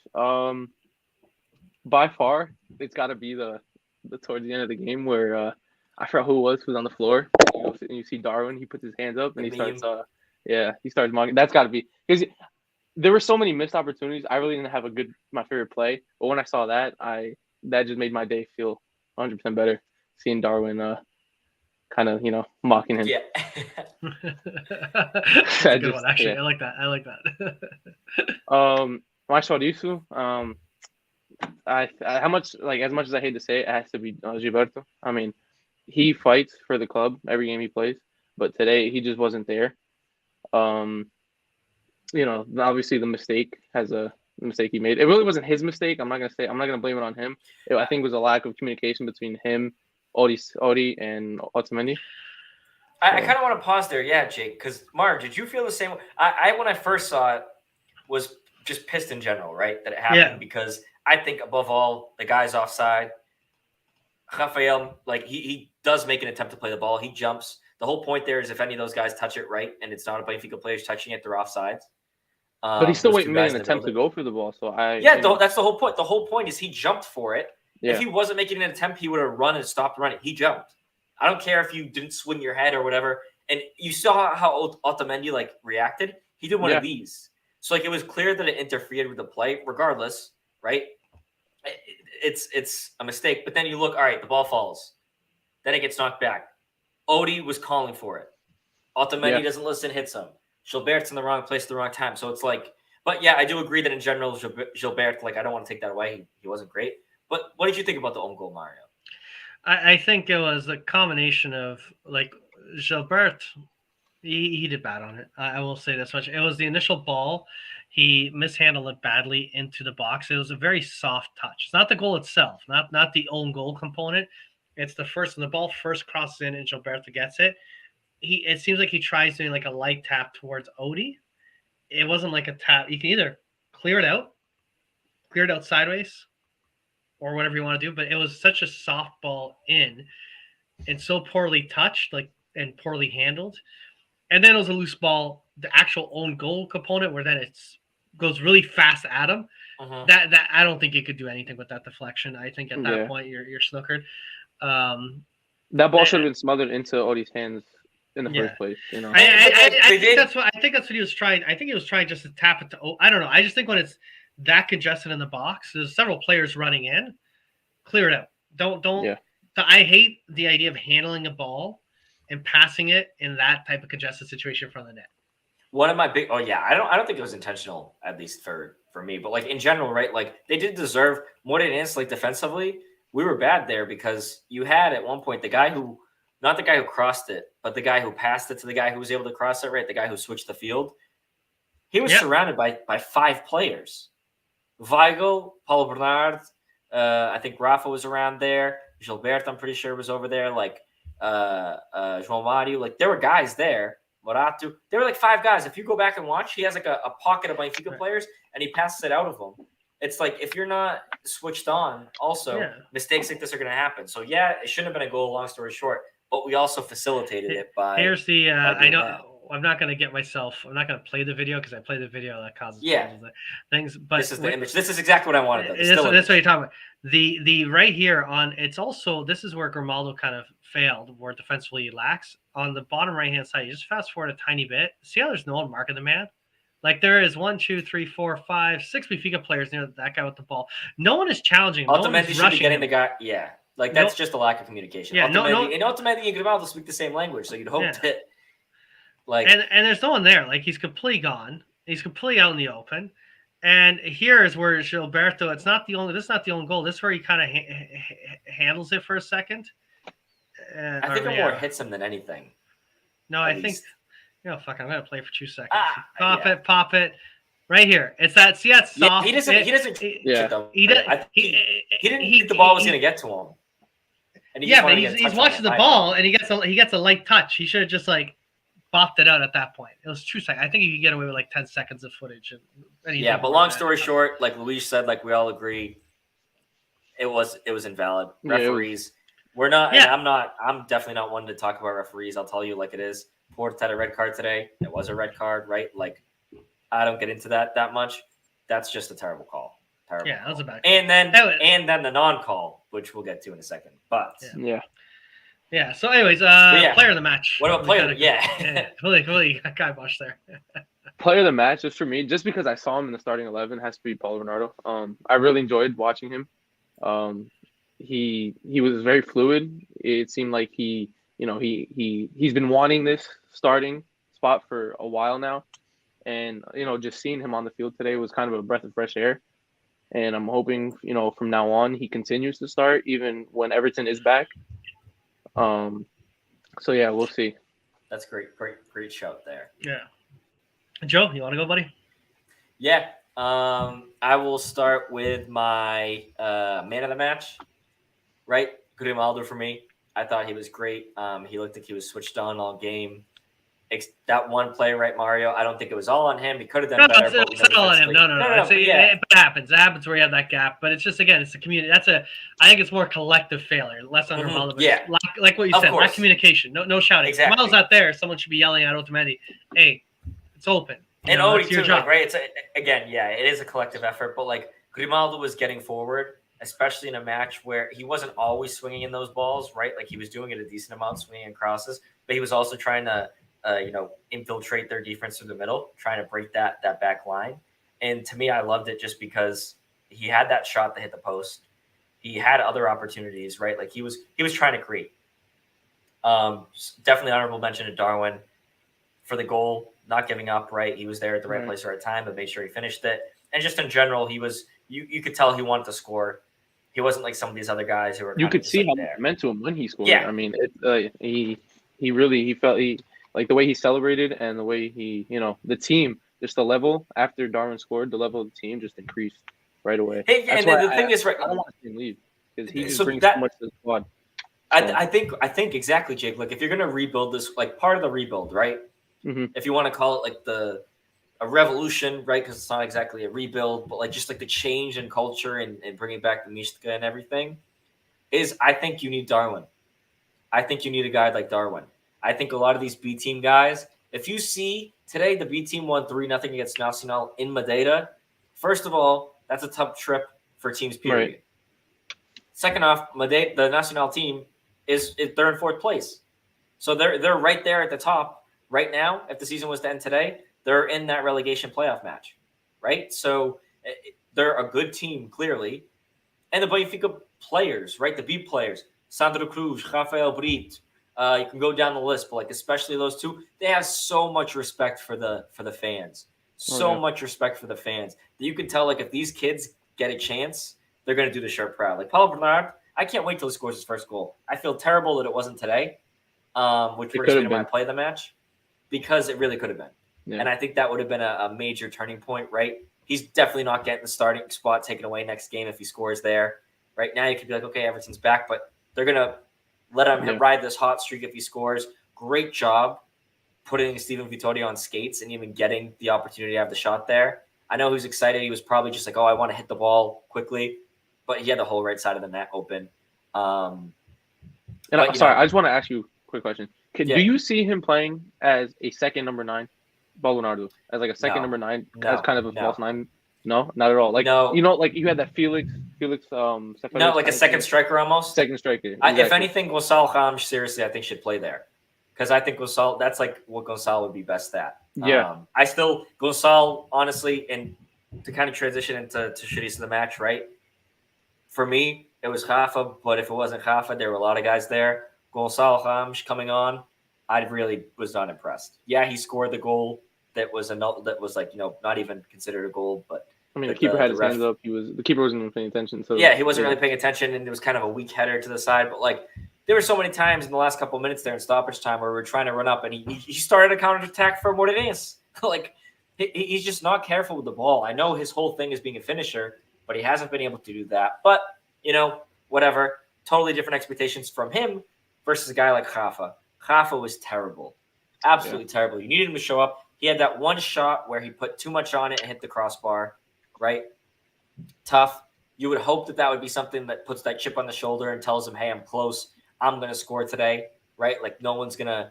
[SPEAKER 4] by far, it's got to be the towards the end of the game where I forgot who it was on the floor. And you see Darwin, he puts his hands up and he starts mocking. That's got to be because there were so many missed opportunities. I really didn't have my favorite play, but when I saw that just made my day feel 100% better. Seeing Darwin kind of mocking him.
[SPEAKER 5] Yeah.
[SPEAKER 3] That's a good one, actually. Yeah. I like that.
[SPEAKER 4] My Chorizo, as much as I hate to say it has to be Gilberto. I mean, he fights for the club every game he plays, but today he just wasn't there. Obviously the mistake he made. It really wasn't his mistake. I'm not gonna blame it on him. I think it was a lack of communication between him, Odi, and Otamendi.
[SPEAKER 5] I kind of want to pause there, Jake, because Mark, did you feel the same? I when I first saw it was just pissed in general, right? That it happened because I think above all the guy's offside. Rafael, he does make an attempt to play the ball. He jumps. The whole point there is if any of those guys touch it right, and it's not a Benfica players touching it, they're offsides.
[SPEAKER 4] But he's still making an attempt to go for the ball. So
[SPEAKER 5] that's the whole point. The whole point is he jumped for it.
[SPEAKER 4] Yeah.
[SPEAKER 5] If he wasn't making an attempt, he would have run and stopped running. He jumped. I don't care if you didn't swing your head or whatever. And you saw how Otamendi reacted. He did one of these. So it was clear that it interfered with the play. Regardless, right? It's a mistake. But then you look. All right, the ball falls. Then it gets knocked back. Odi was calling for it. Otamendi doesn't listen, hits him. Gilbert's in the wrong place at the wrong time. So it's but I do agree that in general, Gilbert, I don't want to take that away. He wasn't great. But what did you think about the own goal, Mario?
[SPEAKER 3] I think it was a combination of Gilbert. He did bad on it. I will say this much. It was the initial ball. He mishandled it badly into the box. It was a very soft touch. It's not the goal itself, not the own goal component. It's the first, when the ball first crosses in and Gilberto gets it. It seems like he tries doing a light tap towards Odi. It wasn't like a tap. You can either clear it out sideways, or whatever you want to do. But it was such a soft ball in, and so poorly touched, and poorly handled. And then it was a loose ball, the actual own goal component, where then it goes really fast at him. Uh-huh. That I don't think you could do anything with that deflection. I think at that point you're snookered.
[SPEAKER 4] That ball should have been smothered into Odi's hands in the first place.
[SPEAKER 3] I think that's what he was trying. I think he was trying just to tap it to. I don't know. I just think when it's that congested in the box, there's several players running in. Clear it out. Don't. I hate the idea of handling a ball and passing it in that type of congested situation in front of the net.
[SPEAKER 5] One of my big I don't think it was intentional, at least for me, but like in general, right? Like they did deserve Morrer-ense, like defensively. We were bad there because you had at one point not the guy who crossed it, but the guy who passed it to the guy who was able to cross it, right? The guy who switched the field. He was surrounded by 5 players. Weigl, Paulo Bernard, I think Rafa was around there. Gilberto, I'm pretty sure, was over there. Like João Mario, like there were guys there. Morato, there were like 5 guys. If you go back and watch, he has like a pocket of Benfica players, and he passes it out of them. It's like if you're not switched on, also mistakes like this are going to happen. So it shouldn't have been a goal. Long story short, but we also facilitated it by.
[SPEAKER 3] Here's the I know. That. I'm not going to get myself. I'm not going to play the video because I play the video that causes things. But
[SPEAKER 5] this is the image. This is exactly what I wanted.
[SPEAKER 3] That's what you're talking about. The right here on it's also this is where Grimaldo kind of failed, where defensively he lacks. On the bottom right hand side, you just fast forward a tiny bit. See how there's no one marking the man. Like there is 1, 2, 3, 4, 5, 6 Benfica players near that guy with the ball. No one is challenging him.
[SPEAKER 5] Ultimately, should be getting the guy. Yeah, like that's just a lack of communication. Yeah, and ultimately, and Grimaldo speak the same language, so you'd hope that. Like
[SPEAKER 3] and there's no one there. Like he's completely gone. He's completely out in the open. And here is where Gilberto. This is not the only goal. This is where he kind of handles it for a second.
[SPEAKER 5] I think it more hits him than anything.
[SPEAKER 3] No, I think. Fuck. I'm gonna play for 2 seconds. Pop it. Right here. It's that. See, that's soft.
[SPEAKER 5] He doesn't. He didn't think the ball was gonna get to him.
[SPEAKER 3] And but he's watching the ball and he gets a light touch. He should have just like bopped it out at that point. It was 2 seconds. I think you could get away with like 10 seconds of footage.
[SPEAKER 5] But long story short, like Luis said, like we all agree, it was invalid. Referees, we're not. Yeah. And I'm definitely not one to talk about referees. I'll tell you like it is. Porte had a red card today. It was a red card, right? Like I don't get into that much. That's just a terrible call. Terrible.
[SPEAKER 3] That was a bad call.
[SPEAKER 5] And then the non-call, which we'll get to in a second. But
[SPEAKER 3] Yeah. So, anyways, player of the match.
[SPEAKER 5] What about player?
[SPEAKER 3] Really got kibosh there.
[SPEAKER 4] Player of the match, just for me, just because I saw him in the starting 11, has to be Paulo Bernardo. I really enjoyed watching him. He was very fluid. It seemed like he's been wanting this starting spot for a while now, and just seeing him on the field today was kind of a breath of fresh air. And I'm hoping from now on he continues to start even when Everton is back. So we'll see.
[SPEAKER 5] That's great shout there.
[SPEAKER 3] Yeah. Joe, you want to go, buddy?
[SPEAKER 5] Yeah. I will start with my man of the match. Right, Grimaldo for me. I thought he was great. He looked like he was switched on all game. That one play, right, Mario? I don't think it was all on him. He could have done better.
[SPEAKER 3] It's not all on him. No. It happens. It happens where you have that gap. But it's just, again, it's the community. I think it's more collective failure, less on Grimaldo.
[SPEAKER 5] Yeah.
[SPEAKER 3] Like what you said, not communication. No shouting.
[SPEAKER 5] Exactly.
[SPEAKER 3] If Grimaldo's not there, someone should be yelling at Otamendi, hey, it's open.
[SPEAKER 5] And Odie too, right? It's it is a collective effort. But like Grimaldo was getting forward, especially in a match where he wasn't always swinging in those balls, right? Like he was doing it a decent amount, swinging in crosses, but he was also trying to, infiltrate their defense through the middle, trying to break that back line. And to me, I loved it just because he had that shot that hit the post. He had other opportunities, right? Like he was trying to create. Definitely honorable mention to Darwin for the goal, not giving up, right? He was there at the right place at the right time, but made sure he finished it. And just in general, he was, you could tell he wanted to score. He wasn't like some of these other guys who were.
[SPEAKER 4] You could see how much it meant to him when he scored. Yeah. I mean, he felt like the way he celebrated and the way he, the team, just the level after Darwin scored, the level of the team just increased right away.
[SPEAKER 5] Hey, and the thing is, right,
[SPEAKER 4] I don't want to see him leave because he just brings so much to the squad.
[SPEAKER 5] I think exactly, Jake. Like if you're gonna rebuild this, like part of the rebuild, right?
[SPEAKER 4] Mm-hmm.
[SPEAKER 5] If you want to call it like a revolution, right? Because it's not exactly a rebuild, but like just like the change in culture and bringing back the Mishka and everything, is I think you need Darwin. I think you need a guy like Darwin. I think a lot of these B team guys, if you see today the B team won 3-0 against Nacional in Madeira, first of all, that's a tough trip for teams, period. Right. Second off, the Nacional team is third and fourth place. So they're right there at the top right now. If the season was to end today, they're in that relegation playoff match, right? So they're a good team, clearly. And the Benfica players, right? The B players, Sandro Cruz, Rafael Brito, You can go down the list, but like especially those two, they have so much respect for the fans. So much respect for the fans that you can tell, like, if these kids get a chance, they're going to do the shirt proud. Like Paulo Bernard, I can't wait till he scores his first goal. I feel terrible that it wasn't today, which would have been my play of the match, because it really could have been. Yeah. And I think that would have been a major turning point, right? He's definitely not getting the starting spot taken away next game if he scores there. Right now, you could be like, okay, Everton's back, but they're going to let him ride this hot streak if he scores. Great job putting Steven Vittorio on skates and even getting the opportunity to have the shot there. I know he was excited. He was probably just like, oh, I want to hit the ball quickly. But he had the whole right side of the net open.
[SPEAKER 4] I just want to ask you a quick question. Do you see him playing as a second number 9, Bernardo, as like a second number 9, as kind of a false 9? No, not at all. Like, you know, like you had that Felix. No,
[SPEAKER 5] like a second striker almost.
[SPEAKER 4] Second striker. Exactly.
[SPEAKER 5] If anything, Gonçalo Ramos, seriously, I think should play there, because I think Gonçalo. That's like what Gonçalo would be best at.
[SPEAKER 4] Yeah.
[SPEAKER 5] Gonçalo, honestly, and to kind of transition into shitties of the match, right? For me, it was Rafa, but if it wasn't Rafa, there were a lot of guys there. Gonçalo Ramos coming on, I really was not impressed. Yeah, he scored the goal that was like, you know, not even considered a goal, but
[SPEAKER 4] I mean, the keeper had his hands up. The keeper wasn't even paying attention. So
[SPEAKER 5] yeah, he wasn't really paying attention, and it was kind of a weak header to the side. But like, there were so many times in the last couple of minutes there in stoppage time where we were trying to run up, and he started a counterattack for Morrer-ense. Like, he's just not careful with the ball. I know his whole thing is being a finisher, but he hasn't been able to do that. But, you know, whatever. Totally different expectations from him versus a guy like Rafa. Rafa was terrible. Absolutely terrible. You needed him to show up. He had that one shot where he put too much on it and hit the crossbar, right? Tough. You would hope that would be something that puts that chip on the shoulder and tells him, hey, I'm close. I'm going to score today, right? Like, no one's gonna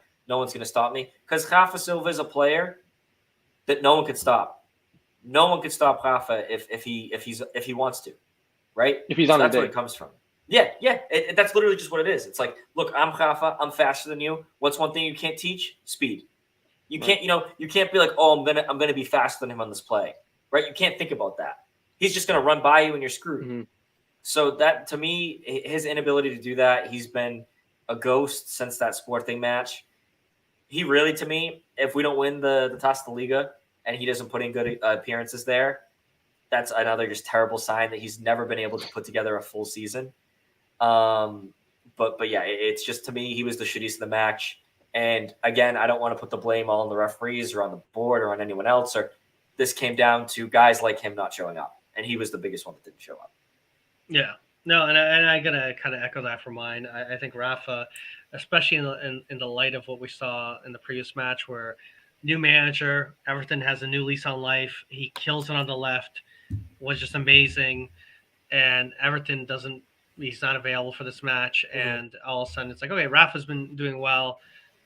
[SPEAKER 5] stop me. Because Rafa Silva is a player that no one could stop. No one could stop Rafa if he wants to, right?
[SPEAKER 4] If he's on
[SPEAKER 5] that's
[SPEAKER 4] the day.
[SPEAKER 5] Where it comes from. Yeah. That's literally just what it is. It's like, look, I'm Rafa. I'm faster than you. What's one thing you can't teach? Speed. You can't, you can't be like, oh, I'm gonna be faster than him on this play, right? You can't think about that. He's just gonna run by you and you're screwed. Mm-hmm. So that, to me, his inability to do that, he's been a ghost since that Sporting match. He really, to me, if we don't win the Taça Liga and he doesn't put in good appearances there, that's another just terrible sign that he's never been able to put together a full season. But yeah, it's just, to me, he was the shittiest of the match. And again, I don't want to put the blame all on the referees or on the board or on anyone else. Or this came down to guys like him not showing up, and he was the biggest one that didn't show up.
[SPEAKER 3] Yeah, no, and I gotta kind of echo that for mine. I think Rafa, especially in the light of what we saw in the previous match, where new manager, Everton has a new lease on life. He kills it on the left, was just amazing, and Everton he's not available for this match, and all of a sudden it's like, okay, Rafa's been doing well.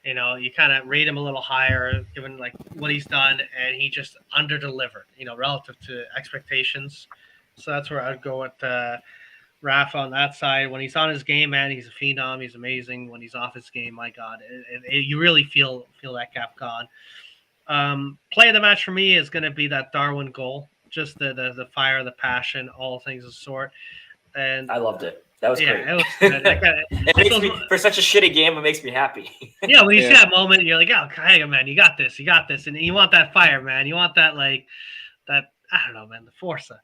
[SPEAKER 3] You know, you kind of rate him a little higher, given like what he's done, and he just under-delivered, relative to expectations. So that's where I'd go with Rafa on that side. When he's on his game, man, he's a phenom. He's amazing. When he's off his game, my God, you really feel that gap gone. Play of the match for me is going to be that Darwin goal, just the fire, the passion, all things of the sort. And
[SPEAKER 5] I loved it. That was great.
[SPEAKER 3] It was good.
[SPEAKER 5] For such a shitty game, it makes me happy.
[SPEAKER 3] Yeah, when you see that moment, you're like, oh, hang on, man, you got this, and you want that fire, man. You want that, like, that, I don't know, man, the Forza.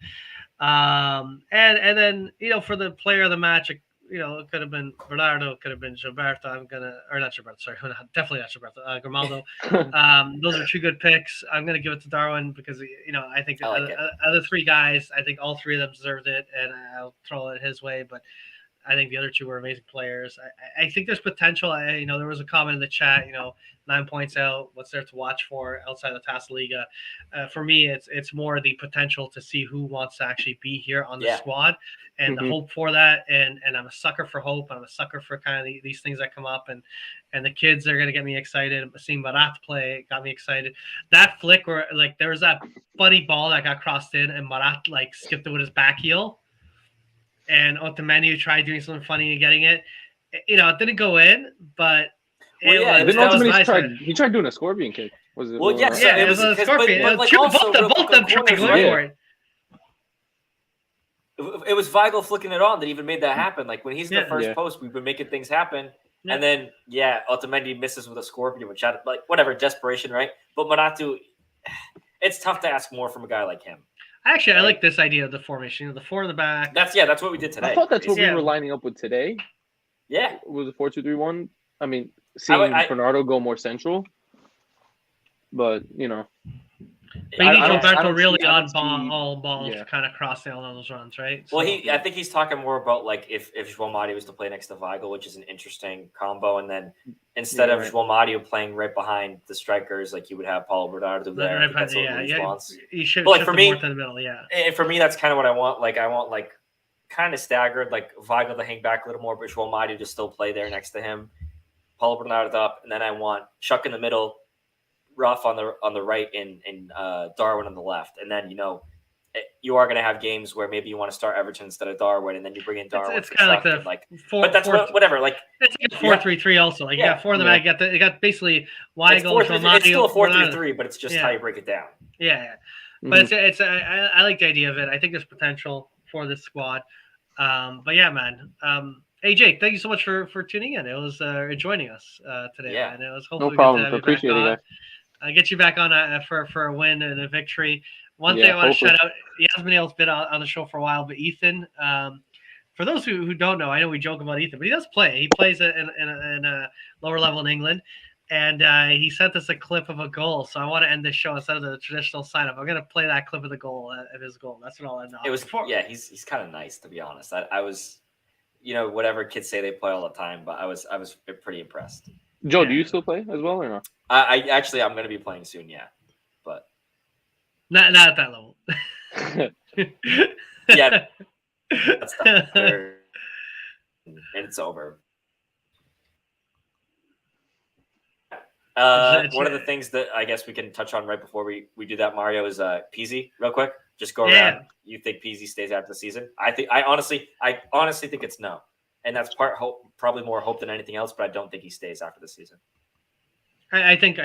[SPEAKER 3] And then, for the player of the match, it could have been Bernardo, it could have been Gilberto. Definitely not Gilberto. Grimaldo. Those are two good picks. I'm gonna give it to Darwin because I think other three guys, I think all three of them deserved it, and I'll throw it his way. But I think the other two were amazing players. I think there's potential. There was a comment in the chat. 9 points out. What's there to watch for outside the Taça Liga? For me, it's more the potential to see who wants to actually be here on the squad, and the hope for that. And I'm a sucker for hope. I'm a sucker for kind of these things that come up, and the kids are gonna get me excited. Seeing Marat play got me excited. That flick where like there was that funny ball that got crossed in, and Marat like skipped it with his back heel, and Otamendi tried doing something funny and getting it. It didn't go in, but.
[SPEAKER 4] He tried doing a scorpion kick. Was it?
[SPEAKER 5] Well, yes, it was a scorpion.
[SPEAKER 3] Both of them tried going for it.
[SPEAKER 5] It was Weigl flicking it on that even made that happen. Like when he's in the first post, we've been making things happen.
[SPEAKER 3] Yeah.
[SPEAKER 5] And then, Otamendi misses with a scorpion, which had like whatever desperation, right? But Morata, it's tough to ask more from a guy like him.
[SPEAKER 3] Actually,
[SPEAKER 5] right?
[SPEAKER 3] I like this idea of the formation. The 4 in the back.
[SPEAKER 5] That's what we did today.
[SPEAKER 4] I thought that's what we
[SPEAKER 3] Yeah.
[SPEAKER 4] were lining up with today.
[SPEAKER 5] Yeah,
[SPEAKER 4] Was it 4-2-3-1? I mean, seeing Bernardo go more central, but you know.
[SPEAKER 3] But you need Gilberto
[SPEAKER 4] don't
[SPEAKER 3] really
[SPEAKER 4] see- I don't see-
[SPEAKER 3] all balls
[SPEAKER 4] yeah.
[SPEAKER 3] to kind of cross down on those runs, right?
[SPEAKER 5] Well,
[SPEAKER 3] So,
[SPEAKER 5] I think he's talking more about like if João Mario was to play next to Weigl, which is an interesting combo, and then instead of João Mario playing right behind the strikers, like you would have Paulo Bernardo there.
[SPEAKER 3] Right,
[SPEAKER 5] That's what Luis wants.
[SPEAKER 3] He should
[SPEAKER 5] But like for me,
[SPEAKER 3] more to the middle, yeah.
[SPEAKER 5] And for me, that's kind of what I want. Like I want like kind of staggered, like Weigl to hang back a little more, but João Mario to still play there next to him. Paulo Bernardo up, and then I want Chuck in the middle, Ruff on the right, and Darwin on the left, and then you are going to have games where maybe you want to start Everton instead of Darwin, and then you bring in Darwin.
[SPEAKER 3] It's kind of like the
[SPEAKER 5] but that's whatever. Like
[SPEAKER 3] it's like a 4-3-3 also. Like 4 in the back. You got basically Weigl.
[SPEAKER 5] It's still a 4-3-3, but it's just how you break it down.
[SPEAKER 3] Yeah. But I like the idea of it. I think there's potential for this squad. But yeah, man. Hey Jake, thank you so much for tuning in. It was joining us today.
[SPEAKER 5] Yeah,
[SPEAKER 3] and it was hopefully
[SPEAKER 4] no problem.
[SPEAKER 3] Good to have
[SPEAKER 4] Appreciate
[SPEAKER 3] you back
[SPEAKER 4] it.
[SPEAKER 3] on. Get you back on for a win and a victory. One thing I want to shout out. He hasn't been able to been on the show for a while, but Ethan. For those who don't know, I know we joke about Ethan, but he does play. He plays in a lower level in England. And he sent us a clip of a goal. So I want to end this show instead of the traditional sign-up. I'm going to play that clip of the goal, of his goal. That's what I'll end on.
[SPEAKER 5] It was, he's kind of nice, to be honest. I was, whatever kids say they play all the time, but I was pretty impressed.
[SPEAKER 4] Joe, do you still play as well or not?
[SPEAKER 5] I'm going to be playing soon, yeah. But
[SPEAKER 3] not at that level.
[SPEAKER 5] Yeah. That's and it's over. One of the things that I guess we can touch on right before we do that, Mario, is Peasy, real quick. Just go around. You think Peasy stays after the season? I honestly think it's no, and that's probably more hope than anything else. But I don't think he stays after the season.
[SPEAKER 3] I think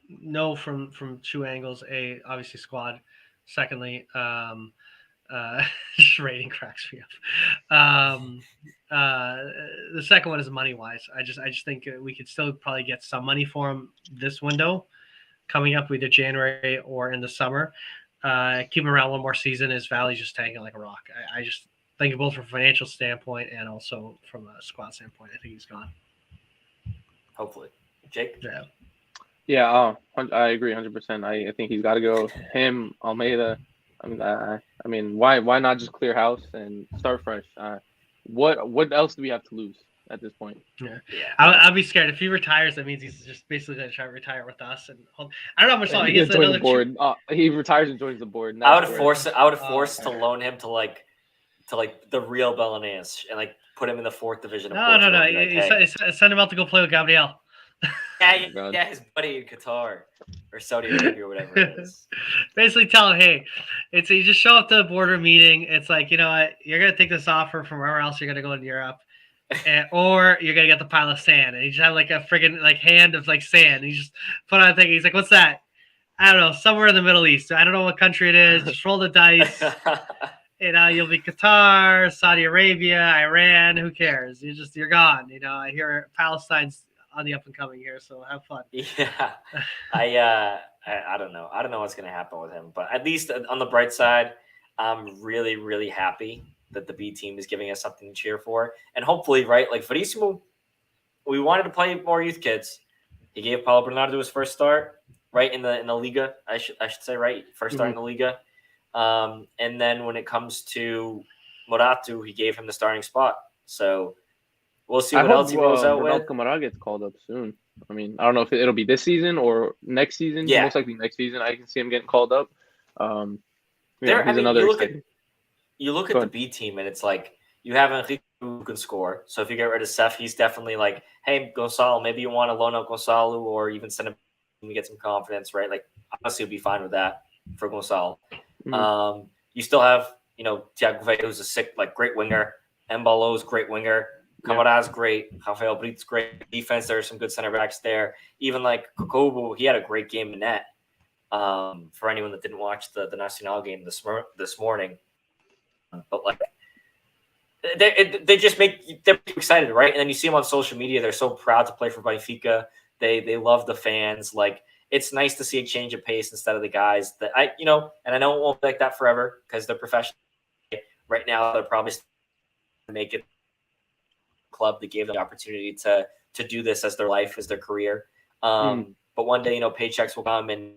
[SPEAKER 3] no from 2 angles. Obviously squad. Secondly, rating cracks me up. The second one is money wise. I just think we could still probably get some money for him this window coming up, either January or in the summer. Keep him around one more season. His value's just tanking like a rock. I just think both from a financial standpoint and also from a squad standpoint, I think he's gone.
[SPEAKER 5] Hopefully. Jake?
[SPEAKER 4] Yeah, I agree 100%. I think he's got to go. Him, Almeida. I mean, why not just clear house and start fresh? What else do we have to lose at this point?
[SPEAKER 3] Yeah. I'll be scared if he retires. That means he's just basically going to try to retire with us. And I don't know how much longer. He gets another
[SPEAKER 4] board. He retires and joins the board.
[SPEAKER 5] I would force to loan him to like the real Belenenses and like put him in the 4th division.
[SPEAKER 3] No. Send him out to go play with Gabriel.
[SPEAKER 5] Yeah, his buddy in Qatar or Saudi Arabia or whatever it is.
[SPEAKER 3] Basically tell him, hey, you just show up to the border meeting. It's like, you know what, you're going to take this offer from wherever else you're going to go in Europe, or you're going to get the pile of sand. And you just have like a friggin' like hand of like sand. And you just put on a thing. He's like, what's that? I don't know, somewhere in the Middle East. I don't know what country it is. Just roll the dice. You'll be Qatar, Saudi Arabia, Iran. Who cares? You're gone. I hear Palestine's on the up and coming here, so have fun.
[SPEAKER 5] Yeah, I don't know. I don't know what's going to happen with him, but at least on the bright side, I'm really, really happy that the B team is giving us something to cheer for, and hopefully, right, like Verissimo, we wanted to play more youth kids. He gave Paulo Bernardo his first start, right in the Liga. I should say, right, first start in the Liga, and then when it comes to Morata, he gave him the starting spot. So. We'll see what else he rolls out with.
[SPEAKER 4] Camara gets called up soon. I mean, I don't know if it'll be this season or next season.
[SPEAKER 5] Yeah.
[SPEAKER 4] Most likely next season. I can see him getting called up.
[SPEAKER 5] You look at the B team, and it's like you have Enrique who can score. So if you get rid of Seth, he's definitely like, hey, Gonçalo, maybe you want to loan out Gonçalo or even send him to get some confidence, right? Like, honestly, would be fine with that for Gonçalo. Mm-hmm. You still have, Thiago Veia, who's a sick, great winger. Embalo's great winger. Camara's great. Rafael Brito's great. Defense, there are some good center backs there. Even Kokobu, he had a great game in net. For anyone that didn't watch the Nacional game this morning. But they just they're excited, right? And then you see them on social media; they're so proud to play for Benfica. They love the fans. Like, it's nice to see a change of pace instead of the guys that and I know it won't be like that forever because they're professional. Right now, they're probably make it club that gave them the opportunity to do this as their life, as their career. But one day, paychecks will come and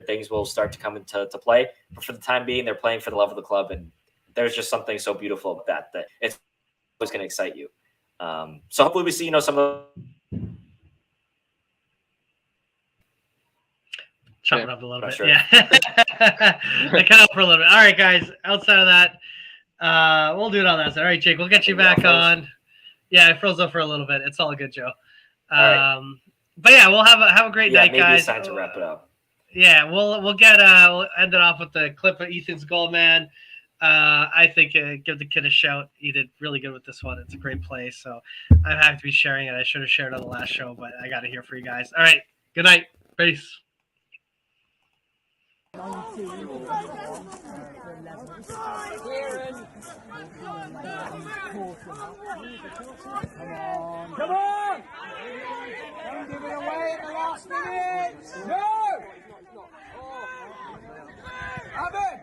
[SPEAKER 5] things will start to come into play. But for the time being, they're playing for the love of the club, and there's just something so beautiful about that it's always going to excite you. So hopefully we see some of
[SPEAKER 3] chop it up a little bit. Sure. Yeah. I cut out for a little bit. All right, guys. Outside of that, we'll do it on that side. All right, Jake, we'll get you back on. Yeah, I froze up for a little bit. It's all good, Joe. Right. But yeah, we'll have a great night,
[SPEAKER 5] maybe
[SPEAKER 3] guys.
[SPEAKER 5] It's time to wrap it up.
[SPEAKER 3] Yeah, we'll end it off with the clip of Ethan's goal, man. I think give the kid a shout. He did really good with this one. It's a great play, so I'm happy to be sharing it. I should have shared it on the last show, but I got it here for you guys. All right, good night. Peace. Come on! Don't give it away at the last minute! No! Aben!